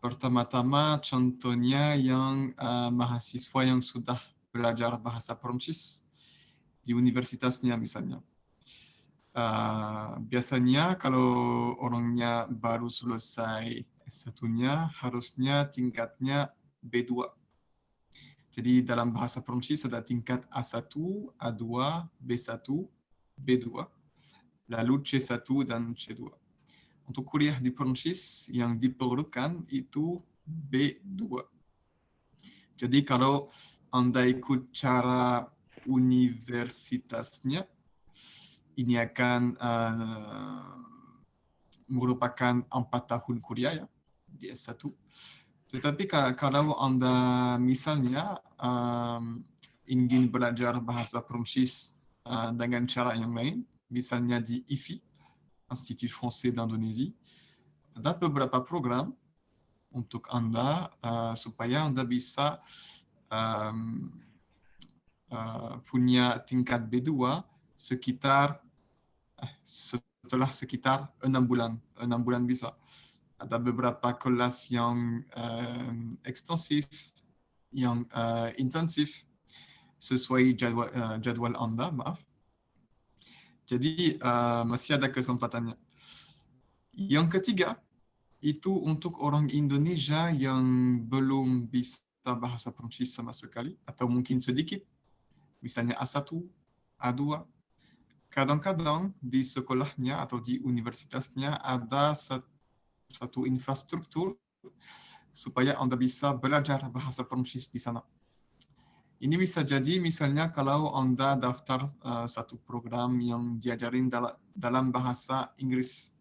Pertama-tama contohnya yang mahasiswa yang sudah belajar bahasa Prancis di universitasnya misalnya. Biasanya kalau orangnya baru selesai S1-nya harusnya tingkatnya B2. Jadi dalam bahasa Prancis ada tingkat A1, A2, B1, B2, lalu C1 dan C2. Untuk kuliah di Prancis yang diperlukan itu B2. Jadi kalau Anda ikut cara universitasnya, ini akan merupakan 4 tahun kuliah ya, di S1. Tetapi kalau Anda misalnya ingin belajar bahasa Prancis dengan cara yang lain, misalnya di IFI, Institut Français d'Indonésie, ada beberapa program untuk Anda supaya Anda bisa punya tingkat B2 setelah sekitar 6 bulan. 6 bulan bisa. Ada beberapa kelas yang ekstensif, yang intensif, sesuai jadwal Anda, maaf. Jadi masih ada kesempatannya. Yang ketiga, itu untuk orang Indonesia yang belum bisa bahasa Prancis sama sekali, atau mungkin sedikit, misalnya A1, A2. Kadang-kadang di sekolahnya atau di universitasnya ada satu infrastruktur supaya Anda bisa belajar bahasa Prancis di sana. Ini bisa jadi misalnya kalau Anda daftar satu program yang diajarin dalam bahasa Inggris.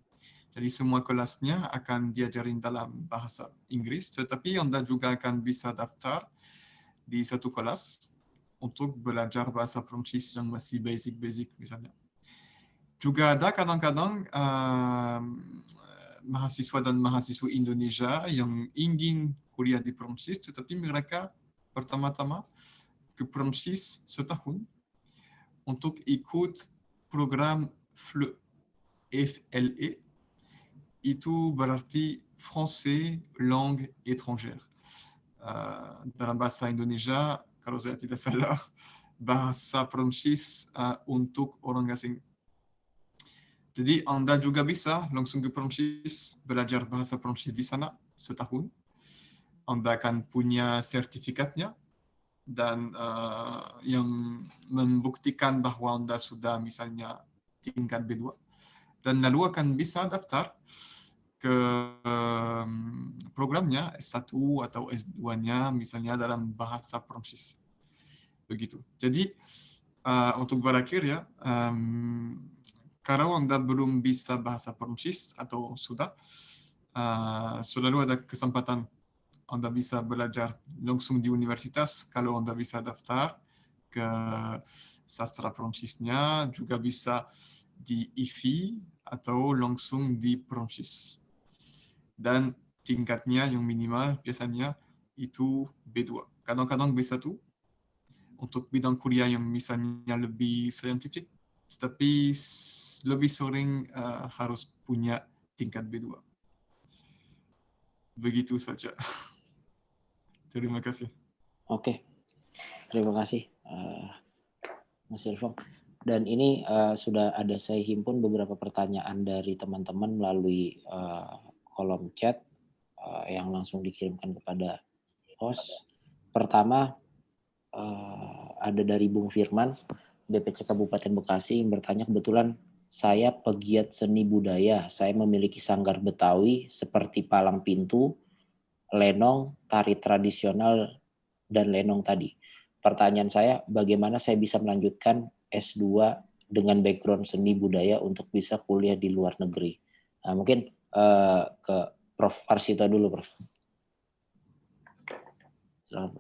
Jadi semua kelasnya akan diajarin dalam bahasa Inggris, tetapi Anda juga akan bisa daftar di satu kelas untuk belajar bahasa Prancis yang masih basic misalnya. Juga ada kadang-kadang mahasiswa dan mahasiswa Indonesia yang ingin kuliah di Prancis, tetapi mereka pertama-tama ke Prancis setahun untuk ikut program FLE. FLE itu berarti Français Langue Étrangère. Dalam bahasa Indonesia, kalau saya tidak salah, bahasa Prancis untuk orang asing. Jadi Anda juga bisa langsung ke Prancis, belajar bahasa Prancis di sana setahun. Anda akan punya sertifikatnya dan yang membuktikan bahwa Anda sudah misalnya tingkat B2. Dan lalu akan bisa daftar ke programnya S1 atau S2-nya misalnya dalam bahasa Prancis. Begitu. Jadi untuk berakhir ya, kalau Anda belum bisa bahasa Prancis atau sudah, selalu ada kesempatan Anda bisa belajar langsung di universitas kalau Anda bisa daftar ke sastra Prancisnya, juga bisa di IFI atau langsung di Prancis. Dan tingkatnya yang minimal biasanya itu B2. Kadang-kadang B1 untuk bidang kuliah yang misalnya lebih saintifik, tetapi lebih sering harus punya tingkat B2. Begitu saja. Terima kasih. Oke, terima kasih Mas Ilham. Dan ini sudah ada saya himpun beberapa pertanyaan dari teman-teman melalui kolom chat yang langsung dikirimkan kepada host. Pertama ada dari Bung Firman, DPC Kabupaten Bekasi, yang bertanya, kebetulan saya pegiat seni budaya, saya memiliki sanggar Betawi seperti palang pintu, lenong, tari tradisional, dan lenong tadi. Pertanyaan saya, bagaimana saya bisa melanjutkan S2 dengan background seni budaya untuk bisa kuliah di luar negeri? Nah, mungkin ke Prof. Arsita dulu, Prof. Selamat.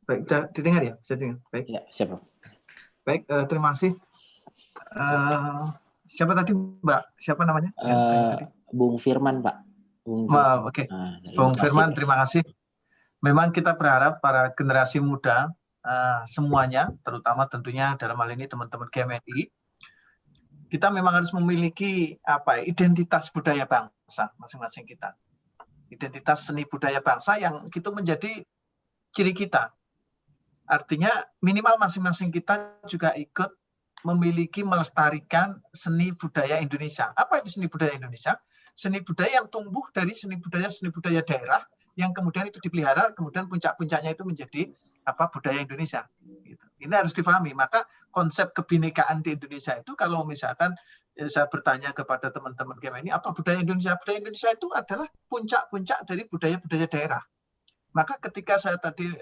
Baik, didengar ya? Saya dengar. Baik. Ya, siapa? Baik, terima kasih. Siapa tadi, Mbak? Siapa namanya? Tadi? Bung Firman, Pak. Oke. Bung Firman, terima kasih. Memang kita berharap para generasi muda semuanya, terutama tentunya dalam hal ini teman-teman GMNI, kita memang harus memiliki identitas budaya bangsa masing-masing kita. Identitas seni budaya bangsa yang itu menjadi ciri kita. Artinya minimal masing-masing kita juga ikut memiliki melestarikan seni budaya Indonesia. Apa itu seni budaya Indonesia? Seni budaya yang tumbuh dari seni budaya daerah yang kemudian itu dipelihara, kemudian puncak-puncaknya itu menjadi budaya Indonesia. Gitu. Ini harus difahami. Maka konsep kebinekaan di Indonesia itu, kalau misalkan saya bertanya kepada teman-teman GMNI, apa budaya Indonesia? Budaya Indonesia itu adalah puncak-puncak dari budaya-budaya daerah. Maka ketika saya tadi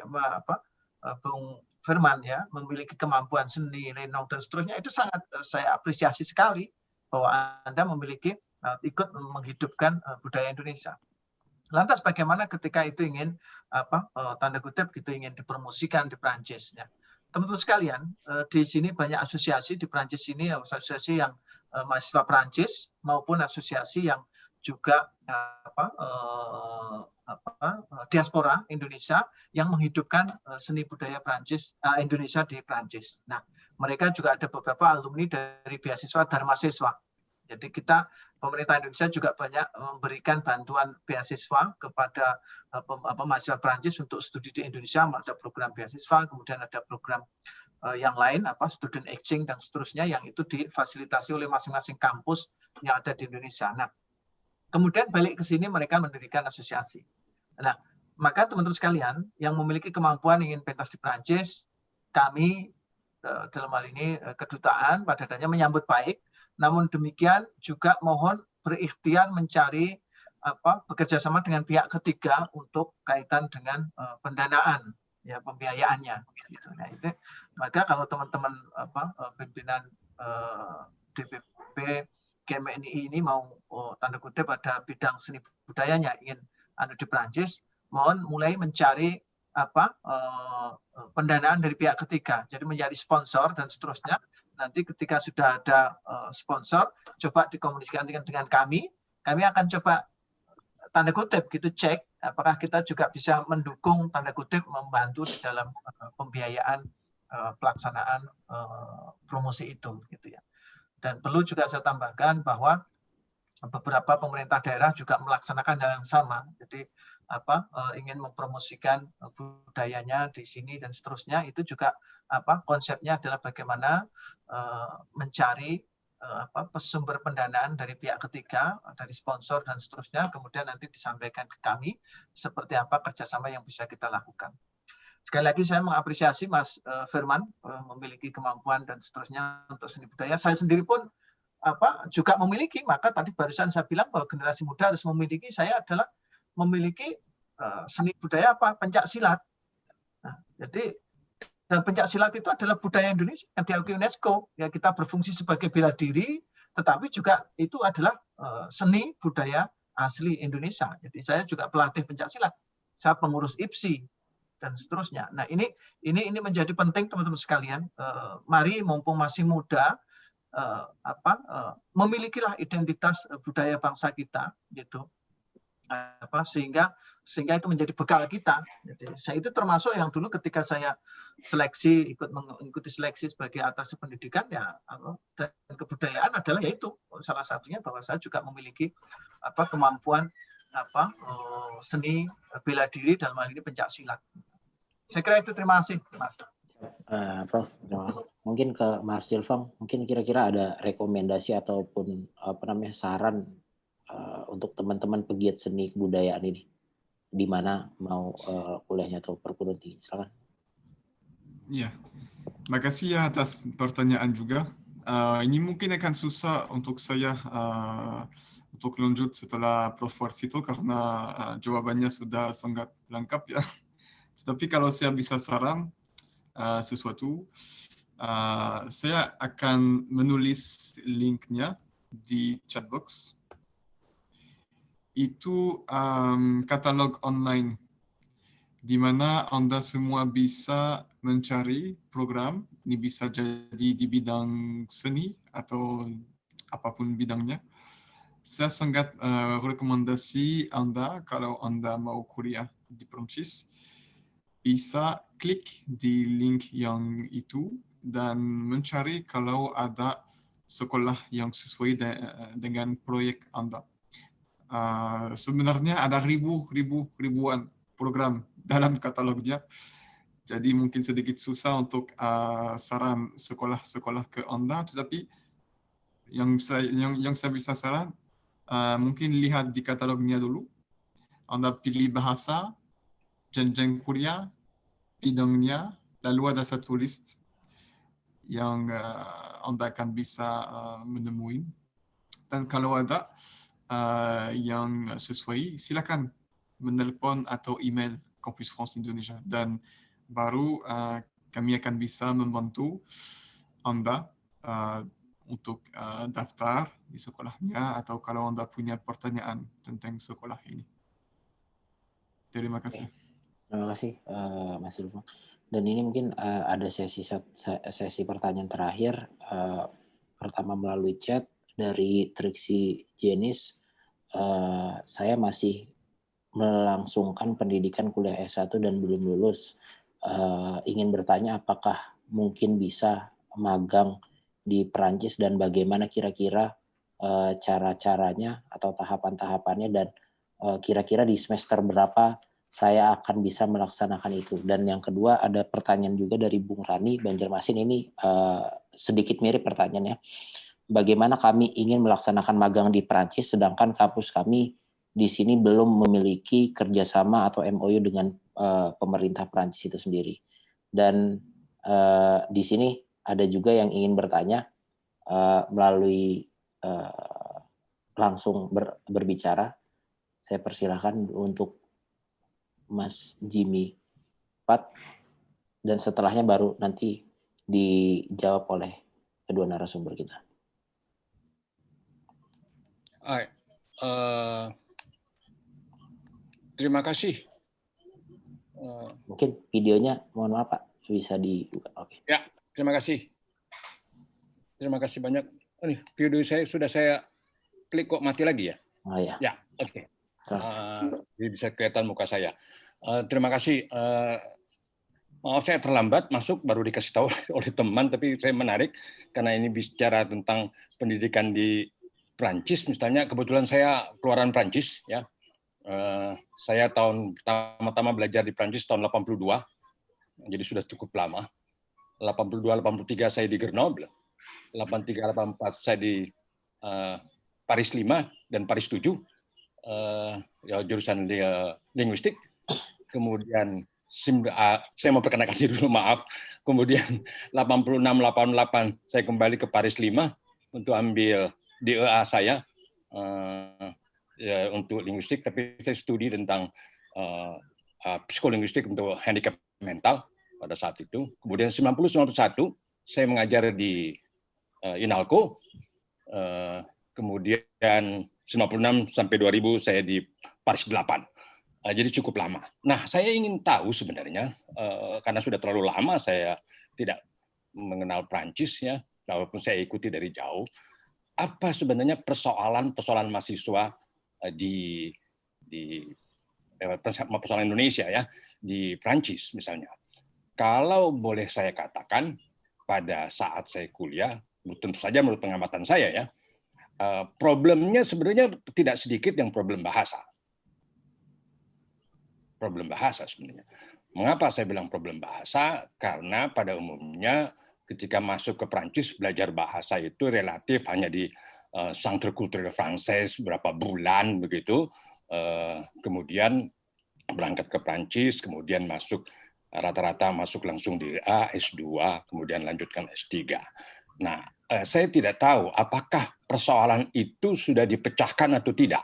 Bung Firman ya memiliki kemampuan seni, lenong dan seterusnya, itu sangat saya apresiasi sekali bahwa Anda memiliki ikut menghidupkan budaya Indonesia. Lantas bagaimana ketika itu ingin tanda kutip gitu ingin dipromosikan di Prancis ya. Teman-teman sekalian, di sini banyak asosiasi di Prancis ini, asosiasi yang mahasiswa Prancis maupun asosiasi yang juga diaspora Indonesia yang menghidupkan seni budaya Prancis, Indonesia di Prancis. Nah, mereka juga ada beberapa alumni dari beasiswa Dharma Siswa. Jadi kita, pemerintah Indonesia juga banyak memberikan bantuan beasiswa kepada mahasiswa Prancis untuk studi di Indonesia. Ada program beasiswa, kemudian ada program yang lain, student exchange dan seterusnya, yang itu difasilitasi oleh masing-masing kampus yang ada di Indonesia. Nah, kemudian balik ke sini mereka mendirikan asosiasi. Nah, maka teman-teman sekalian yang memiliki kemampuan ingin pentas di Prancis, kami dalam hal ini kedutaan pada dasarnya menyambut baik. Namun demikian juga mohon berikhtiar mencari bekerja sama dengan pihak ketiga untuk kaitan dengan pendanaan, ya pembiayaannya. Gitu. Nah, itu maka kalau teman-teman pimpinan DPP GMNI ini mau tanda kutip ada bidang seni budayanya ingin di Prancis, mohon mulai mencari pendanaan dari pihak ketiga. Jadi mencari sponsor dan seterusnya. Nanti ketika sudah ada sponsor, coba dikomunikasikan dengan kami. Kami akan coba tanda kutip gitu cek apakah kita juga bisa mendukung tanda kutip membantu di dalam pembiayaan pelaksanaan promosi itu gitu ya. Dan perlu juga saya tambahkan bahwa beberapa pemerintah daerah juga melaksanakan hal yang sama. Jadi ingin mempromosikan budayanya di sini dan seterusnya, itu juga konsepnya adalah bagaimana mencari sumber pendanaan dari pihak ketiga, dari sponsor dan seterusnya, kemudian nanti disampaikan ke kami seperti apa kerjasama yang bisa kita lakukan. Sekali lagi saya mengapresiasi Mas Firman memiliki kemampuan dan seterusnya untuk seni budaya. Saya sendiri pun juga memiliki, maka tadi barusan saya bilang bahwa generasi muda harus memiliki, saya adalah memiliki seni budaya pencak silat. Nah, jadi dan pencak silat itu adalah budaya Indonesia yang diakui UNESCO. Ya, kita berfungsi sebagai bela diri tetapi juga itu adalah seni budaya asli Indonesia. Jadi saya juga pelatih pencaksilat, saya pengurus IPSI dan seterusnya. Nah ini menjadi penting teman-teman sekalian. Mari mumpung masih muda, memilikilah identitas budaya bangsa kita, gitu. Sehingga itu menjadi bekal kita. Jadi, saya itu termasuk yang dulu ketika saya seleksi, mengikuti seleksi sebagai atase pendidikan, ya, dan kebudayaan adalah yaitu salah satunya bahwa saya juga memiliki kemampuan seni bela diri dalam hal ini pencaksilat. Saya kira itu. Terima kasih, Mas. Prof, mungkin ke Mas Silvang, mungkin kira-kira ada rekomendasi ataupun saran untuk teman-teman pegiat seni kebudayaan ini, di mana mau kuliahnya atau perguruan tinggi. Silakan. Ya, makasih ya atas pertanyaan juga. Ini mungkin akan susah untuk saya untuk lanjut setelah Prof. Warsito karena jawabannya sudah sangat lengkap ya. Tetapi kalau saya bisa saran sesuatu, saya akan menulis linknya di chat box. Itu katalog online di mana Anda semua bisa mencari program. Ini bisa jadi di bidang seni atau apapun bidangnya. Saya sangat rekomendasi Anda, kalau Anda mau kuliah di Perancis, bisa klik di link yang itu dan mencari kalau ada sekolah yang sesuai dengan proyek Anda. Sebenarnya ada ribuan program dalam katalognya, jadi mungkin sedikit susah untuk saran sekolah-sekolah ke Anda, tetapi yang saya bisa saran, mungkin lihat di katalognya dulu, Anda pilih bahasa, jenjang kuliah, bidangnya, lalu ada satu list yang Anda akan bisa menemui, dan kalau ada yang sesuai, silakan menelpon atau email Campus France Indonesia, dan baru kami akan bisa membantu Anda untuk daftar di sekolahnya, atau kalau Anda punya pertanyaan tentang sekolah ini. Terima kasih. Terima kasih Mas Silvang. Dan ini mungkin ada sesi pertanyaan terakhir, pertama melalui chat dari Trixie Jenis. Saya masih melangsungkan pendidikan kuliah S1 dan belum lulus. Ingin bertanya apakah mungkin bisa magang di Perancis dan bagaimana kira-kira cara-caranya atau tahapan-tahapannya, dan kira-kira di semester berapa saya akan bisa melaksanakan itu. Dan yang kedua, ada pertanyaan juga dari Bung Rani Banjarmasin. Ini sedikit mirip pertanyaannya. Bagaimana kami ingin melaksanakan magang di Perancis sedangkan kampus kami di sini belum memiliki kerjasama atau MOU dengan pemerintah Perancis itu sendiri. Dan di sini ada juga yang ingin bertanya melalui langsung berbicara. Saya persilahkan untuk Mas Jimmy Pat, dan setelahnya baru nanti dijawab oleh kedua narasumber kita. Terima kasih. Mungkin videonya, mohon maaf Pak, bisa dibuka. Oke. Ya, terima kasih. Terima kasih banyak. Oh, nih, video saya sudah saya klik kok mati lagi ya? Oh ya. Ya, oke. Jadi bisa kelihatan muka saya. Terima kasih. Maaf saya terlambat masuk, baru dikasih tahu oleh teman, tapi saya menarik karena ini bicara tentang pendidikan di Prancis. Misalnya kebetulan saya keluaran Prancis ya. Saya tahun pertama-tama belajar di Prancis tahun 82, jadi sudah cukup lama. 82-83 saya di Grenoble, 83-84 saya di Paris 5 dan Paris 7, ya, jurusan linguistik. Kemudian saya mau perkenalkan diri dulu, maaf. Kemudian 86-88 saya kembali ke Paris 5 untuk ambil DEA saya. Ya, untuk linguistik, tapi saya studi tentang psikolinguistik untuk handicap mental pada saat itu. Kemudian 90-91 saya mengajar di INALCO kemudian 96 sampai 2000 saya di Paris 8. Jadi cukup lama. Nah, saya ingin tahu sebenarnya, karena sudah terlalu lama saya tidak mengenal Prancis ya, walaupun saya ikuti dari jauh, apa sebenarnya persoalan mahasiswa di persoalan Indonesia ya, di Prancis misalnya. Kalau boleh saya katakan, pada saat saya kuliah, tentu saja menurut pengamatan saya ya, problemnya sebenarnya tidak sedikit yang problem bahasa. Problem bahasa sebenarnya. Mengapa saya bilang problem bahasa? Karena pada umumnya ketika masuk ke Prancis, belajar bahasa itu relatif hanya di Centre Culturel Français berapa bulan begitu. Kemudian berangkat ke Prancis, kemudian rata-rata masuk langsung di S2, kemudian lanjutkan S3. Nah, saya tidak tahu apakah persoalan itu sudah dipecahkan atau tidak.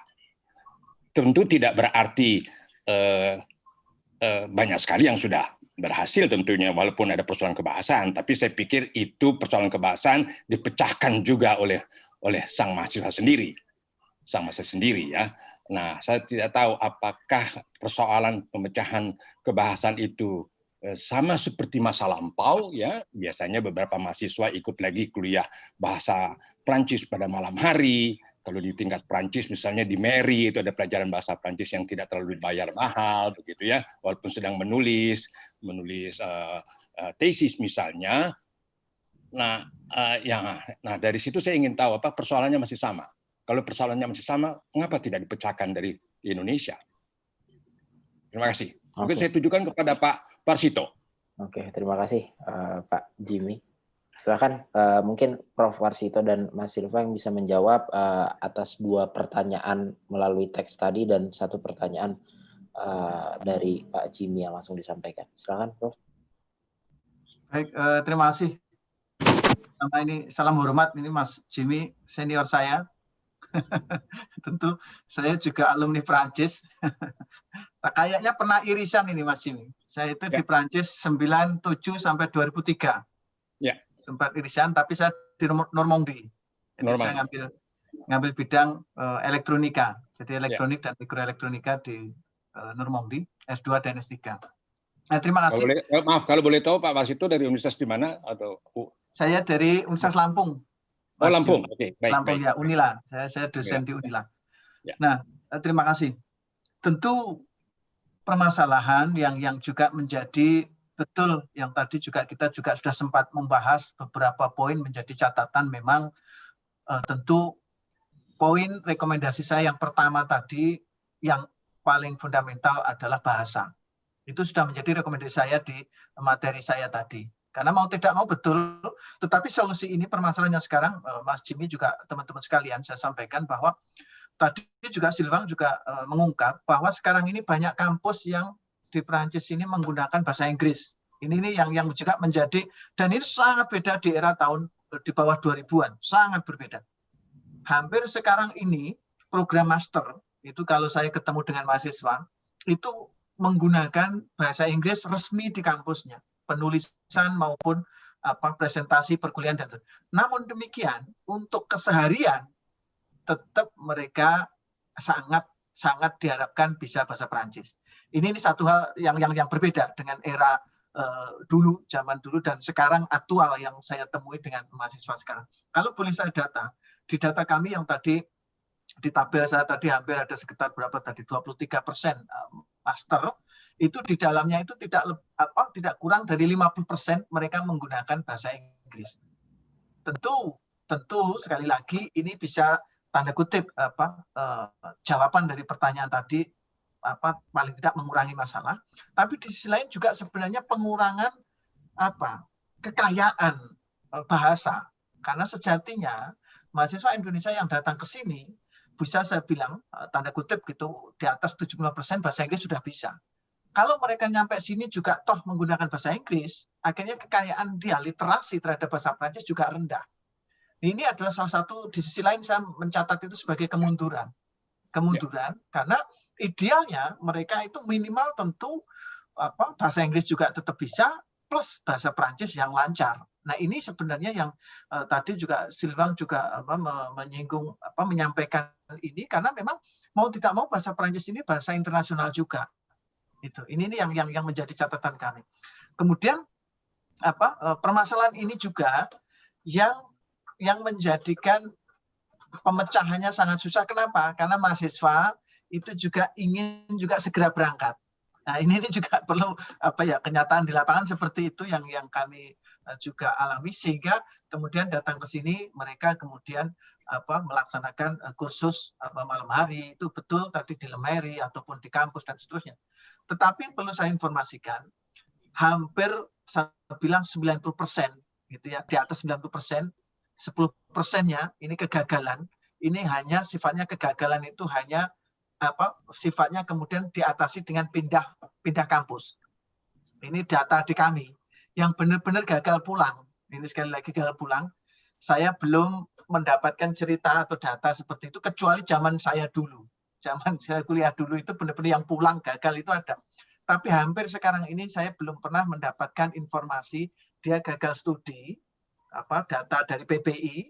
Tentu tidak berarti banyak sekali yang sudah berhasil tentunya, walaupun ada persoalan kebahasaan, tapi saya pikir itu persoalan kebahasaan dipecahkan juga oleh sang mahasiswa sendiri ya. Nah, saya tidak tahu apakah persoalan pemecahan kebahasaan itu sama seperti masa lampau ya. Biasanya beberapa mahasiswa ikut lagi kuliah bahasa Prancis pada malam hari. Kalau di tingkat Prancis misalnya di Mary itu ada pelajaran bahasa Prancis yang tidak terlalu dibayar mahal begitu ya, walaupun sedang menulis tesis misalnya. Nah, dari situ saya ingin tahu apa persoalannya masih sama. Kalau persoalannya masih sama, mengapa tidak dipecahkan dari Indonesia? Terima kasih. Mungkin saya tujukan kepada Pak Warsito. Oke, terima kasih Pak Jimmy. Silakan mungkin Prof. Warsito dan Mas Silva yang bisa menjawab atas 2 pertanyaan melalui teks tadi dan 1 pertanyaan dari Pak Jimmy yang langsung disampaikan. Silakan, Prof. Baik, terima kasih. Ini salam hormat, ini Mas Jimmy, senior saya. Tentu saya juga alumni Prancis. Kayaknya pernah irisan ini Mas Jimmy. Saya itu di Prancis 97 sampai 2003. Ya. Sempat irisan, tapi saya di Normandie. Jadi saya ngambil bidang elektronika. Jadi elektronik dan mikroelektronika di Normandie, S2 dan S3. Nah, terima kasih. Kalau boleh tahu Pak Warsito dari universitas di mana atau? Saya dari Universitas Lampung. Oh, Lampung. Oke, baik. Lampung ya, Unila. Saya dosen di Unila. Ya. Nah, terima kasih. Tentu permasalahan yang juga menjadi betul yang tadi kita juga sudah sempat membahas beberapa poin menjadi catatan. Memang tentu poin rekomendasi saya yang pertama tadi yang paling fundamental adalah bahasa. Itu sudah menjadi rekomendasi saya di materi saya tadi. Karena mau tidak mau betul, tetapi solusi ini permasalahannya sekarang, Mas Jimmy juga teman-teman sekalian, saya sampaikan bahwa tadi juga Silvang juga mengungkap bahwa sekarang ini banyak kampus yang di Prancis ini menggunakan bahasa Inggris. Ini yang juga menjadi, dan ini sangat beda di era tahun di bawah 2000-an, sangat berbeda. Hampir sekarang ini program master, itu kalau saya ketemu dengan mahasiswa, itu menggunakan bahasa Inggris resmi di kampusnya. Penulisan maupun presentasi perkuliahan dan namun demikian untuk keseharian tetap mereka sangat diharapkan bisa bahasa Prancis. Ini satu hal yang berbeda dengan era dulu, zaman dulu dan sekarang aktual yang saya temui dengan mahasiswa sekarang. Kalau boleh saya di data kami yang tadi di tabel saya tadi hampir ada sekitar berapa tadi 23% master itu di dalamnya itu tidak kurang dari 50% mereka menggunakan bahasa Inggris. Tentu sekali lagi ini bisa tanda kutip jawaban dari pertanyaan tadi paling tidak mengurangi masalah, tapi di sisi lain juga sebenarnya pengurangan kekayaan bahasa, karena sejatinya mahasiswa Indonesia yang datang ke sini bisa saya bilang tanda kutip gitu di atas 70% bahasa Inggris sudah bisa. Kalau mereka nyampe sini juga toh menggunakan bahasa Inggris, akhirnya kekayaan dia literasi terhadap bahasa Prancis juga rendah. Ini adalah salah satu, di sisi lain saya mencatat itu sebagai kemunduran. Karena idealnya mereka itu minimal tentu bahasa Inggris juga tetap bisa plus bahasa Prancis yang lancar. Nah, ini sebenarnya yang tadi juga Silvang juga menyinggung menyampaikan ini karena memang mau tidak mau bahasa Prancis ini bahasa internasional juga. Itu. Ini yang menjadi catatan kami. Kemudian permasalahan ini juga yang menjadikan pemecahannya sangat susah. Kenapa? Karena mahasiswa itu juga ingin juga segera berangkat. Nah, ini juga perlu kenyataan di lapangan seperti itu yang kami juga alami, sehingga kemudian datang ke sini mereka kemudian melaksanakan kursus malam hari. Itu betul tadi di lemari ataupun di kampus dan seterusnya. Tetapi perlu saya informasikan, hampir saya bilang 90% gitu ya, di atas 90%, 10%-nya ini kegagalan. Ini hanya sifatnya kegagalan itu hanya sifatnya kemudian diatasi dengan pindah kampus. Ini data di kami. Yang benar-benar gagal pulang, ini sekali lagi gagal pulang, saya belum mendapatkan cerita atau data seperti itu kecuali zaman saya dulu. Zaman saya kuliah dulu itu benar-benar yang pulang gagal itu ada. Tapi hampir sekarang ini saya belum pernah mendapatkan informasi dia gagal studi, data dari PPI,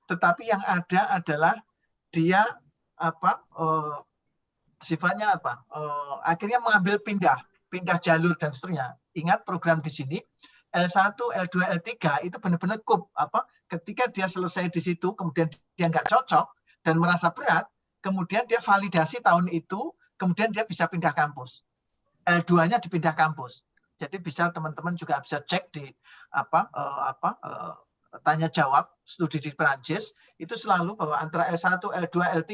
tetapi yang ada adalah dia sifatnya akhirnya mengambil pindah jalur dan seterusnya. Ingat program di sini L1, L2, L3 itu benar-benar ketika dia selesai di situ kemudian dia nggak cocok dan merasa berat, kemudian dia validasi tahun itu, kemudian dia bisa pindah kampus. L2-nya dipindah kampus. Jadi bisa teman-teman juga bisa cek di tanya jawab studi di Perancis itu selalu bahwa antara L1, L2, L3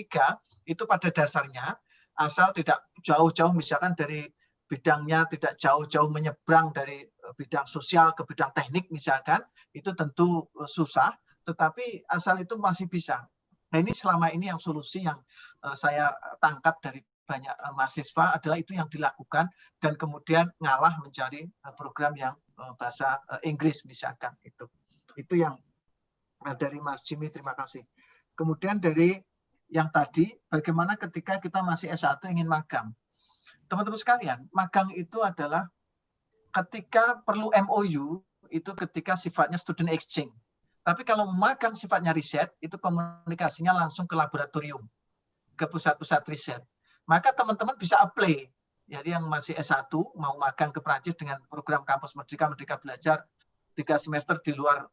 itu pada dasarnya asal tidak jauh-jauh misalkan dari bidangnya tidak jauh-jauh menyeberang dari bidang sosial ke bidang teknik misalkan, itu tentu susah, tetapi asal itu masih bisa. Nah, ini selama ini yang solusi yang saya tangkap dari banyak mahasiswa adalah itu yang dilakukan dan kemudian ngalah mencari program yang bahasa Inggris misalkan. Itu yang dari Mas Jimmy, terima kasih. Kemudian dari yang tadi, bagaimana ketika kita masih S1 ingin magang. Teman-teman sekalian, magang itu adalah ketika perlu MOU, itu ketika sifatnya student exchange. Tapi kalau magang sifatnya riset, itu komunikasinya langsung ke laboratorium, ke pusat-pusat riset. Maka teman-teman bisa apply. Jadi yang masih S1 mau magang ke Prancis dengan program kampus Merdeka Belajar 3 semester di luar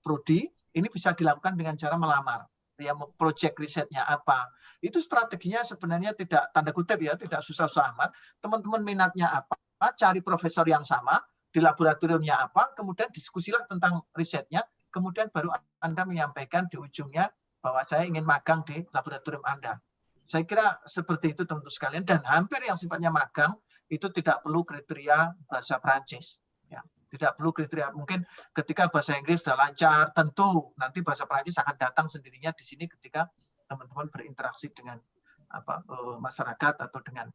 prodi, ini bisa dilakukan dengan cara melamar. Ya, project risetnya apa? Itu strateginya sebenarnya tidak tanda kutip ya, tidak susah-susah amat. Teman-teman minatnya apa? Cari profesor yang sama, di laboratoriumnya apa, kemudian diskusilah tentang risetnya, kemudian baru Anda menyampaikan di ujungnya bahwa saya ingin magang di laboratorium Anda. Saya kira seperti itu teman-teman sekalian, dan hampir yang sifatnya magang itu tidak perlu kriteria bahasa Prancis. Ya, tidak perlu kriteria. Mungkin ketika bahasa Inggris sudah lancar, tentu nanti bahasa Prancis akan datang sendirinya di sini ketika teman-teman berinteraksi dengan masyarakat atau dengan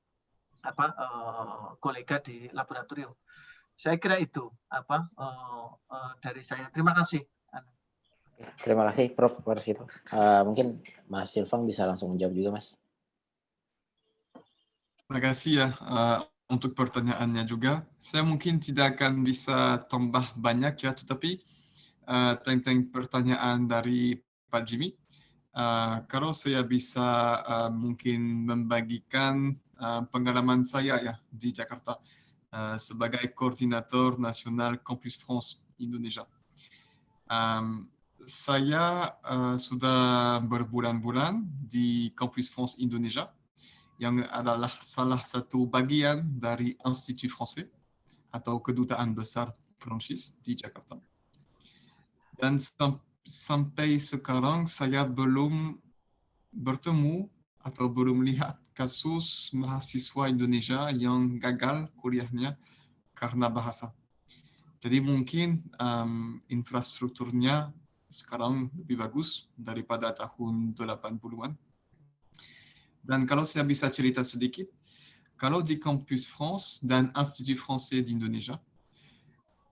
kolega di laboratorium. Saya kira itu dari saya. Terima kasih. Terima kasih Prof. Persito. Mungkin Mas Silvang bisa langsung menjawab juga, Mas. Terima kasih ya untuk pertanyaannya juga. Saya mungkin tidak akan bisa tambah banyak ya, tetapi tentang pertanyaan dari Pak Jimmy, kalau saya bisa mungkin membagikan pengalaman saya ya di Jakarta sebagai koordinator nasional Campus France Indonesia. Saya sudah berbulan-bulan di Campus France Indonesia, yang adalah salah satu bagian dari Institut Français atau Kedutaan Besar Prancis di Jakarta. Dan sampai sekarang saya belum bertemu atau belum lihat kasus mahasiswa Indonesia yang gagal kuliahnya karena bahasa. Jadi mungkin infrastrukturnya sekarang lebih bagus daripada tahun 80-an. Dan kalau saya bisa cerita sedikit, kalau di Campus France dan Institut Français di Indonesia,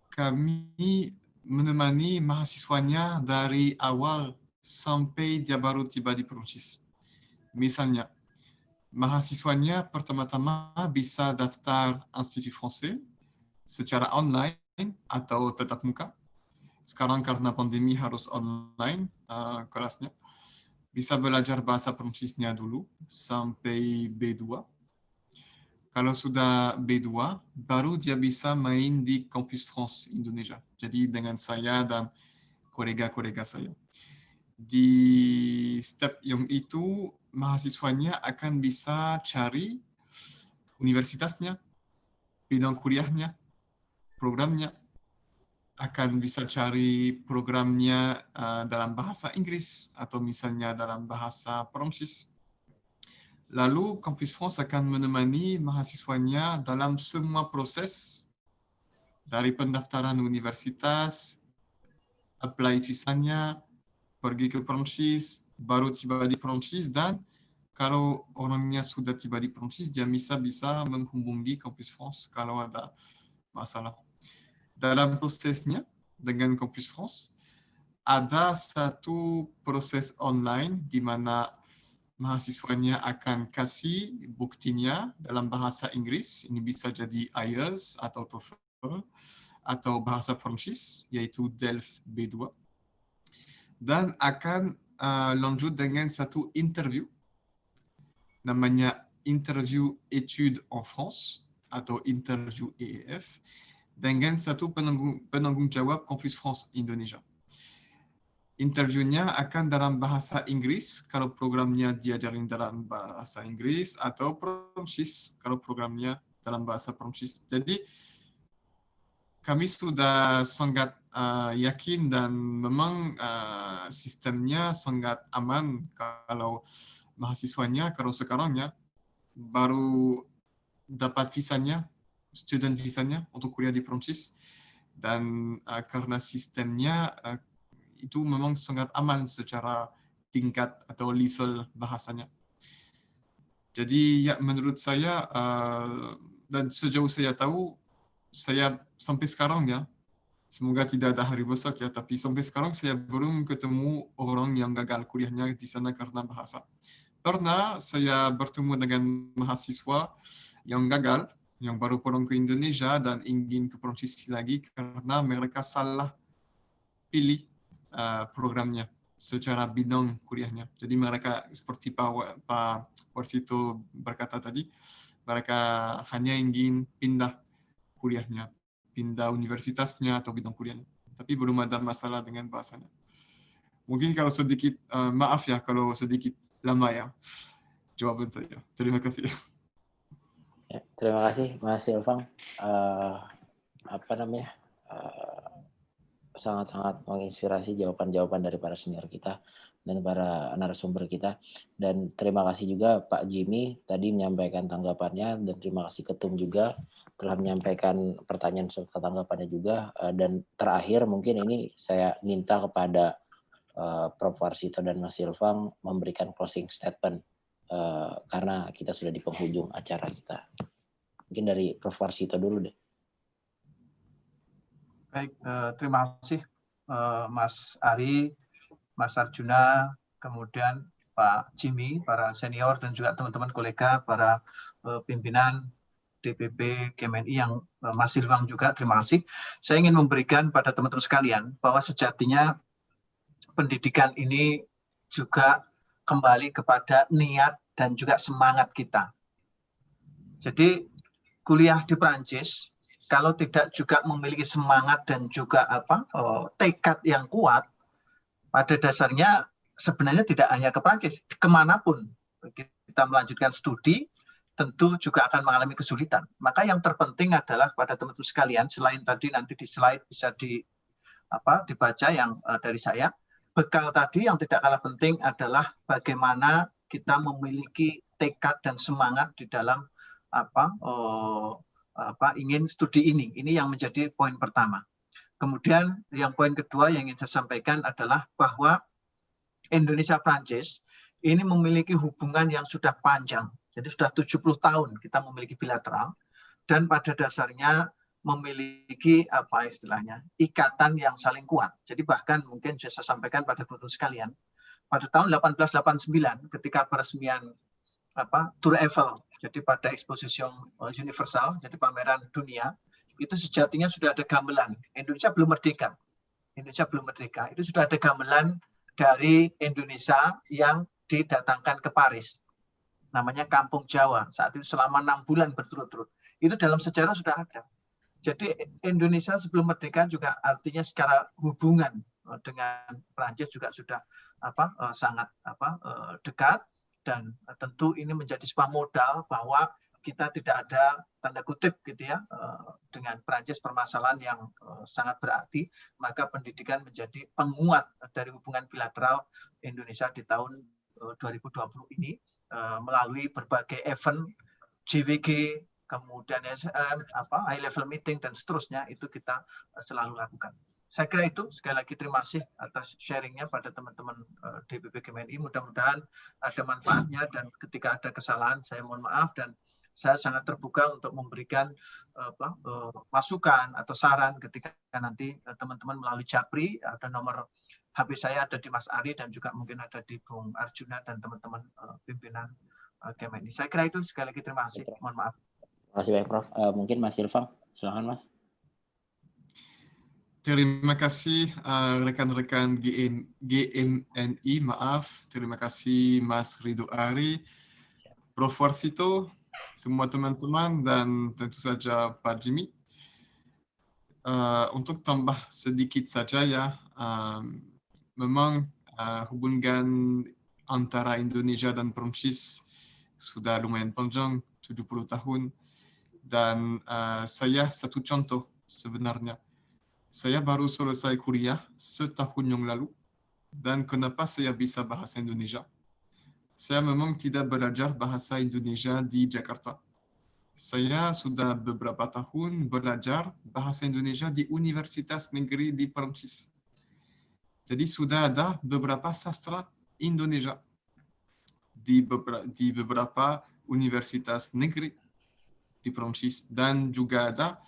kami menemani mahasiswanya dari awal sampai dia baru tiba di Prancis. Misalnya, mahasiswanya pertama-tama bisa daftar Institut Français secara online atau tatap muka. sekarang karena pandemi harus online kelasnya. Bisa belajar bahasa Prancisnya dulu sampai B2. Kalau sudah B2, baru dia bisa main di Campus France Indonesia. Jadi dengan saya dan kolega-kolega saya. Di step yang itu, mahasiswanya akan bisa cari universitasnya, bidang kuliahnya, programnya, akan bisa cari programnya dalam bahasa Inggris atau misalnya dalam bahasa Prancis. Lalu Campus France akan menemani mahasiswanya dalam semua proses dari pendaftaran universitas, apply visanya, pergi ke Prancis, baru tiba di Prancis, dan kalau orangnya sudah tiba di Prancis, dia bisa menghubungi Campus France kalau ada masalah. Dalam prosesnya dengan Campus France, ada satu proses online di mana mahasiswanya akan kasih buktinya dalam bahasa Inggris. Ini bisa jadi IELTS atau TOEFL atau bahasa Prancis, yaitu DELF B2. Dan akan lanjut dengan satu interview, namanya interview études en France atau interview EEF, dengan satu penanggung jawab Campus France Indonesia. Interviewnya akan dalam bahasa Inggris kalau programnya diajarin dalam bahasa Inggris, atau Prancis kalau programnya dalam bahasa Prancis. Jadi kami sudah sangat yakin dan memang sistemnya sangat aman kalau mahasiswanya, kalau sekarang ya, baru dapat visanya, student visanya untuk kuliah di Prancis, dan karena sistemnya itu memang sangat aman secara tingkat atau level bahasanya. Jadi ya menurut saya, dan sejauh saya tahu, saya sampai sekarang ya, semoga tidak ada hari besok ya, tapi sampai sekarang saya belum ketemu orang yang gagal kuliahnya di sana karena bahasa. Pernah saya bertemu dengan mahasiswa yang gagal, yang baru pulang ke Indonesia dan ingin ke Prancis lagi karena mereka salah pilih programnya secara bidang kuliahnya. Jadi mereka seperti Pak Warsito berkata tadi, mereka hanya ingin pindah kuliahnya, pindah universitasnya atau bidang kuliahnya. Tapi belum ada masalah dengan bahasanya. Mungkin kalau sedikit, maaf ya kalau sedikit lama ya jawaban saya. Terima kasih. Ya, terima kasih Mas Silvang. Sangat-sangat menginspirasi jawaban-jawaban dari para senior kita dan para narasumber kita. Dan terima kasih juga Pak Jimmy tadi menyampaikan tanggapannya, dan terima kasih Ketum juga telah menyampaikan pertanyaan serta tanggapannya juga. Dan terakhir mungkin ini saya minta kepada Prof. Warsito dan Mas Silvang memberikan closing statement karena kita sudah di penghujung acara kita. Mungkin dari Prof. Warsito dulu deh. Baik, terima kasih Mas Ari, Mas Arjuna, kemudian Pak Jimmy, para senior, dan juga teman-teman kolega, para pimpinan DPP GMNI yang Mas Silvang juga, terima kasih. Saya ingin memberikan pada teman-teman sekalian bahwa sejatinya pendidikan ini juga kembali kepada niat dan juga semangat kita. Jadi kuliah di Prancis, kalau tidak juga memiliki semangat dan juga tekad yang kuat, pada dasarnya sebenarnya tidak hanya ke Prancis, kemanapun kita melanjutkan studi, tentu juga akan mengalami kesulitan. Maka yang terpenting adalah pada teman-teman sekalian, selain tadi nanti di slide bisa dibaca yang dari saya, bekal tadi yang tidak kalah penting adalah bagaimana kita memiliki tekad dan semangat di dalam ingin studi ini. Ini yang menjadi poin pertama. Kemudian yang poin kedua yang ingin saya sampaikan adalah bahwa Indonesia-Prancis ini memiliki hubungan yang sudah panjang. Jadi sudah 70 tahun kita memiliki bilateral, dan pada dasarnya memiliki ikatan yang saling kuat. Jadi bahkan mungkin saya sampaikan pada teman-teman sekalian, pada tahun 1889 ketika peresmian Tour Eiffel, jadi pada Exposition Universal, jadi pameran dunia, itu sejatinya sudah ada gamelan. Indonesia belum merdeka. Indonesia belum merdeka, itu sudah ada gamelan dari Indonesia yang didatangkan ke Paris. Namanya Kampung Jawa. Saat itu selama 6 bulan berturut-turut. Itu dalam sejarah sudah ada. Jadi Indonesia sebelum merdeka juga artinya secara hubungan dengan Prancis juga sudah sangat dekat, dan tentu ini menjadi sebuah modal bahwa kita tidak ada tanda kutip gitu ya dengan Prancis permasalahan yang sangat berarti, maka pendidikan menjadi penguat dari hubungan bilateral Indonesia di tahun 2020 ini melalui berbagai event JWG, kemudian high level meeting dan seterusnya, itu kita selalu lakukan. Saya kira itu. Sekali lagi terima kasih atas sharingnya pada teman-teman DPP GMNI. Mudah-mudahan ada manfaatnya, dan ketika ada kesalahan saya mohon maaf, dan saya sangat terbuka untuk memberikan masukan atau saran ketika nanti teman-teman melalui Japri. Ada nomor HP saya ada di Mas Ari, dan juga mungkin ada di Bung Arjuna dan teman-teman pimpinan GMNI. Saya kira itu. Sekali lagi terima kasih. Mohon maaf. Terima kasih banyak, Prof. Mungkin Mas Ilham, silakan Mas. Terima kasih rekan-rekan GMNI, maaf. Terima kasih Mas Ridho Ari, Prof. Warsito, semua teman-teman, dan tentu saja Pak Jimmy. Untuk tambah sedikit saja ya, memang hubungan antara Indonesia dan Prancis sudah lumayan panjang, 70 tahun. Dan saya satu contoh sebenarnya. Saya baru selesai kuliah setahun yang lalu, dan kenapa saya bisa bahasa Indonesia? Saya memang tidak belajar bahasa Indonesia di Jakarta. Saya sudah beberapa tahun belajar bahasa Indonesia di Universitas Negeri di Perancis. Jadi sudah ada beberapa sastra Indonesia di beberapa universitas negeri di Perancis, dan juga ada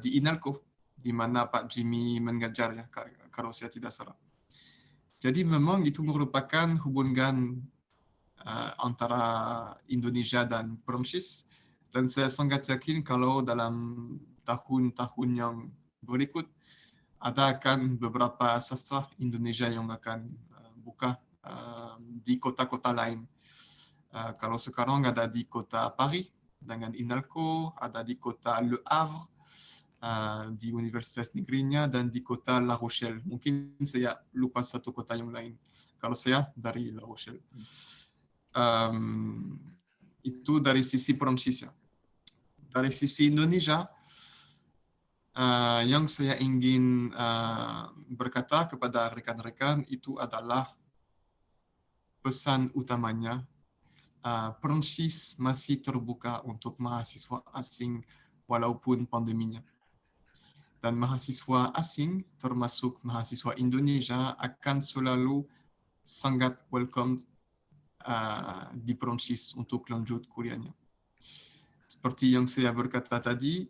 di INALCO, di mana Pak Jimmy mengajar ya, kalau saya tidak salah. Jadi memang itu merupakan hubungan antara Indonesia dan Perancis, dan saya sangat yakin kalau dalam tahun-tahun yang berikut ada akan beberapa sastra Indonesia yang akan buka di kota-kota lain. Kalau sekarang ada di kota Paris dengan INALCO, ada di kota Le Havre, di Universitas Negerinya, dan di kota La Rochelle. Mungkin saya lupa satu kota yang lain. Kalau saya dari La Rochelle. Itu dari sisi Perancis. Dari sisi Indonesia, yang saya ingin berkata kepada rekan-rekan itu adalah pesan utamanya, Perancis masih terbuka untuk mahasiswa asing walaupun pandeminya. Dan mahasiswa asing, termasuk mahasiswa Indonesia, akan selalu sangat welcome di Perancis untuk lanjut kuliahnya. Seperti yang saya berkata tadi,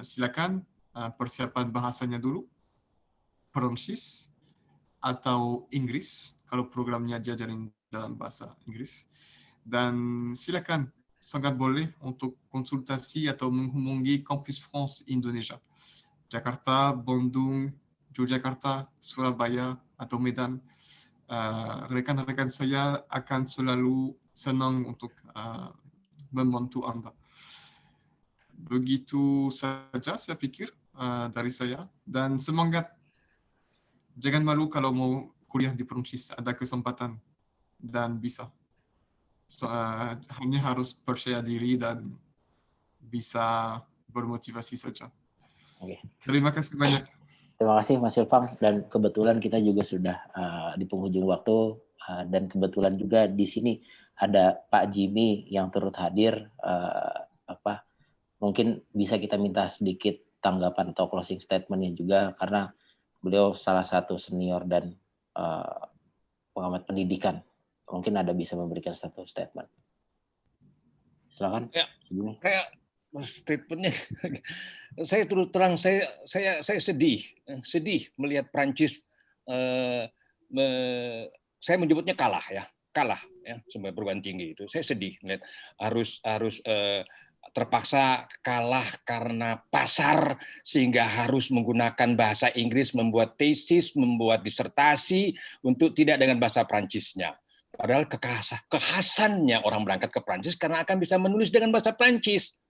silakan persiapan bahasanya dulu, Perancis atau Inggris, kalau programnya diajarin dalam bahasa Inggris. Dan silakan, sangat boleh untuk konsultasi atau menghubungi Campus France Indonesia. Jakarta, Bandung, Yogyakarta, Surabaya, atau Medan. Rekan-rekan saya akan selalu senang untuk membantu Anda. Begitu saja saya pikir dari saya. Dan semangat. Jangan malu kalau mau kuliah di Perancis, ada kesempatan dan bisa. Hanya harus percaya diri dan bisa bermotivasi saja. Oke. Terima kasih banyak. Terima kasih Mas Ilham, dan kebetulan kita juga sudah di penghujung waktu, dan kebetulan juga di sini ada Pak Jimmy yang turut hadir. Mungkin bisa kita minta sedikit tanggapan atau closing statement-nya juga, karena beliau salah satu senior dan pengamat pendidikan. Mungkin ada bisa memberikan satu statement. Silakan. Ya, kayak statementnya, saya terus terang saya sedih melihat Prancis, saya menyebutnya kalah ya sebagai perguruan tinggi itu. Saya sedih melihat harus terpaksa kalah karena pasar sehingga harus menggunakan bahasa Inggris, membuat tesis, membuat disertasi untuk tidak dengan bahasa Prancisnya. Padahal kekhasannya orang berangkat ke Prancis karena akan bisa menulis dengan bahasa Prancis.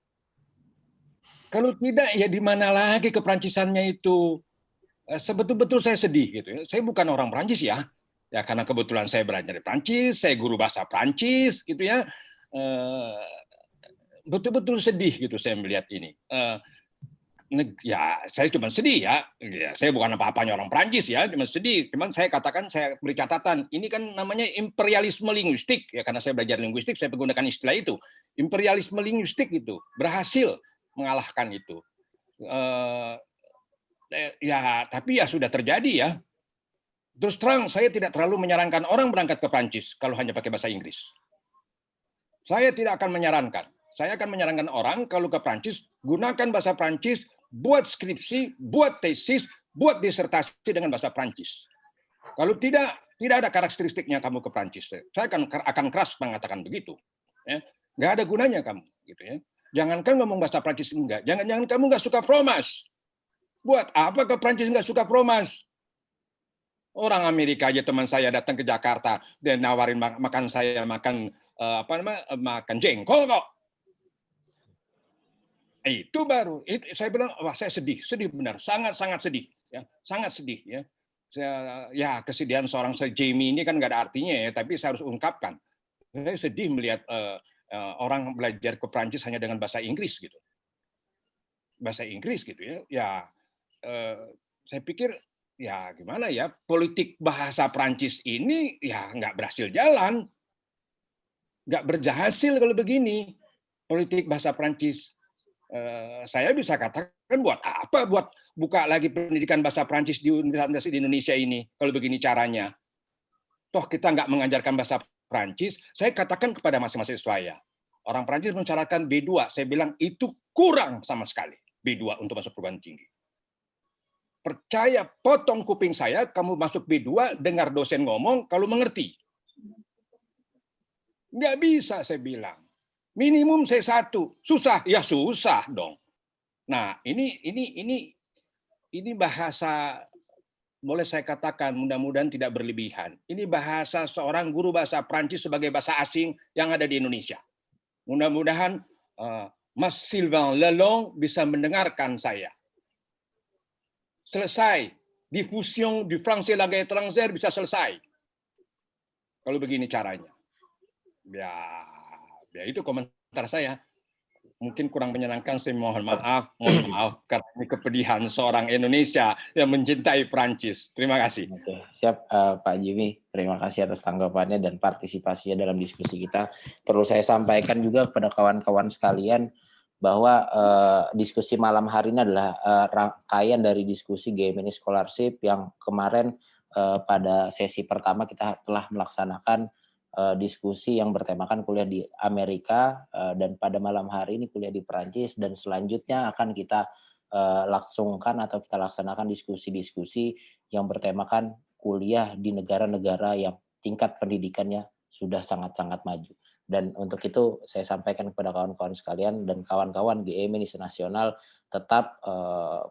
Kalau tidak, ya di mana lagi keprancisannya itu? Sebetul-betul saya sedih gitu ya. Saya bukan orang Prancis ya. Ya karena kebetulan saya belajar di Prancis, saya guru bahasa Prancis gitu ya. Betul-betul sedih gitu saya melihat ini. Ya saya cuma sedih ya. Saya bukan apa-apanya orang Prancis ya, cuma sedih. Cuman saya katakan, saya beri catatan, ini kan namanya imperialisme linguistik ya, karena saya belajar linguistik, saya menggunakan istilah itu. Imperialisme linguistik itu berhasil mengalahkan itu. Ya tapi ya sudah terjadi ya. Terus terang saya tidak terlalu menyarankan orang berangkat ke Prancis kalau hanya pakai bahasa Inggris. Saya tidak akan menyarankan. Saya akan menyarankan orang kalau ke Prancis, gunakan bahasa Prancis, buat skripsi, buat tesis, buat disertasi dengan bahasa Prancis. Kalau tidak ada karakteristiknya kamu ke Prancis. Saya akan keras mengatakan begitu. Ya. Nggak ada gunanya kamu. Gitu ya. Jangankan ngomong bahasa Prancis enggak. Jangan kamu nggak suka fromage. Buat apa ke Prancis nggak suka fromage? Orang Amerika aja teman saya datang ke Jakarta dan nawarin makan saya makan makan jengkol kok. Itu baru. Saya bilang, wah saya sedih benar, sangat sedih, ya, sangat sedih, ya. Ya kesedihan seorang Jamie ini kan nggak ada artinya ya, tapi saya harus ungkapkan. Saya sedih melihat orang belajar ke Prancis hanya dengan bahasa Inggris gitu, bahasa Inggris gitu ya. Ya, saya pikir ya gimana ya, politik bahasa Prancis ini ya nggak berhasil jalan, nggak berhasil kalau begini politik bahasa Prancis. Saya bisa katakan buat apa buat buka lagi pendidikan bahasa Prancis di universitas di Indonesia ini kalau begini caranya. Toh kita nggak mengajarkan bahasa Prancis. Saya katakan kepada masing-masing saya, orang Prancis mensyaratkan B2, saya bilang itu kurang sama sekali B2 untuk masuk perguruan tinggi. Percaya, potong kuping saya, kamu masuk B2, dengar dosen ngomong, kalau mengerti. Nggak bisa, saya bilang. Minimum C1, susah, ya susah dong. Nah, ini bahasa, boleh saya katakan, mudah-mudahan tidak berlebihan. Ini bahasa seorang guru bahasa Prancis sebagai bahasa asing yang ada di Indonesia. Mudah-mudahan Mas Sylvain Lelong bisa mendengarkan saya. Selesai. Diffusion du français langue étrangère bisa selesai. Kalau begini caranya. Ya itu komentar saya. Mungkin kurang menyenangkan, saya mohon maaf karena ini kepedihan seorang Indonesia yang mencintai Prancis. Terima kasih. Oke, siap Pak Jimmy. Terima kasih atas tanggapannya dan partisipasinya dalam diskusi kita. Perlu saya sampaikan juga kepada kawan-kawan sekalian bahwa diskusi malam hari ini adalah rangkaian dari diskusi GMNI Scholarship yang kemarin pada sesi pertama kita telah melaksanakan diskusi yang bertemakan kuliah di Amerika dan pada malam hari ini kuliah di Perancis, dan selanjutnya akan kita langsungkan atau kita laksanakan diskusi-diskusi yang bertemakan kuliah di negara-negara yang tingkat pendidikannya sudah sangat-sangat maju. Dan untuk itu saya sampaikan kepada kawan-kawan sekalian dan kawan-kawan GMNI Nasional, tetap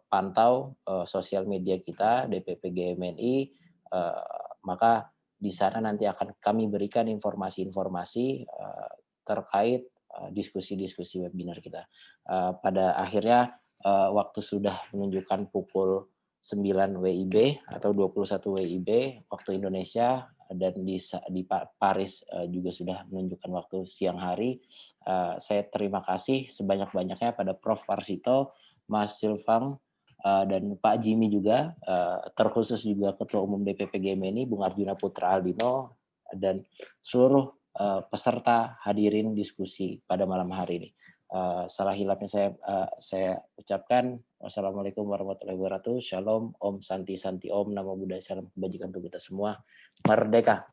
pantau sosial media kita DPP GMNI, maka di sana nanti akan kami berikan informasi-informasi terkait diskusi-diskusi webinar kita. Pada akhirnya waktu sudah menunjukkan pukul 9 WIB atau 21 WIB waktu Indonesia, dan di Paris juga sudah menunjukkan waktu siang hari. Saya terima kasih sebanyak-banyaknya pada Prof. Varsito, Mas Sylvain, dan Pak Jimmy juga, terkhusus juga Ketua Umum DPP GMNI, Bung Arjuna Putra Albino, dan seluruh peserta hadirin diskusi pada malam hari ini. Salah hilapnya saya ucapkan wassalamualaikum warahmatullahi wabarakatuh. Shalom, Om Santi Santi Om, Namo Buddhaya, salam kebajikan untuk kita semua. Merdeka.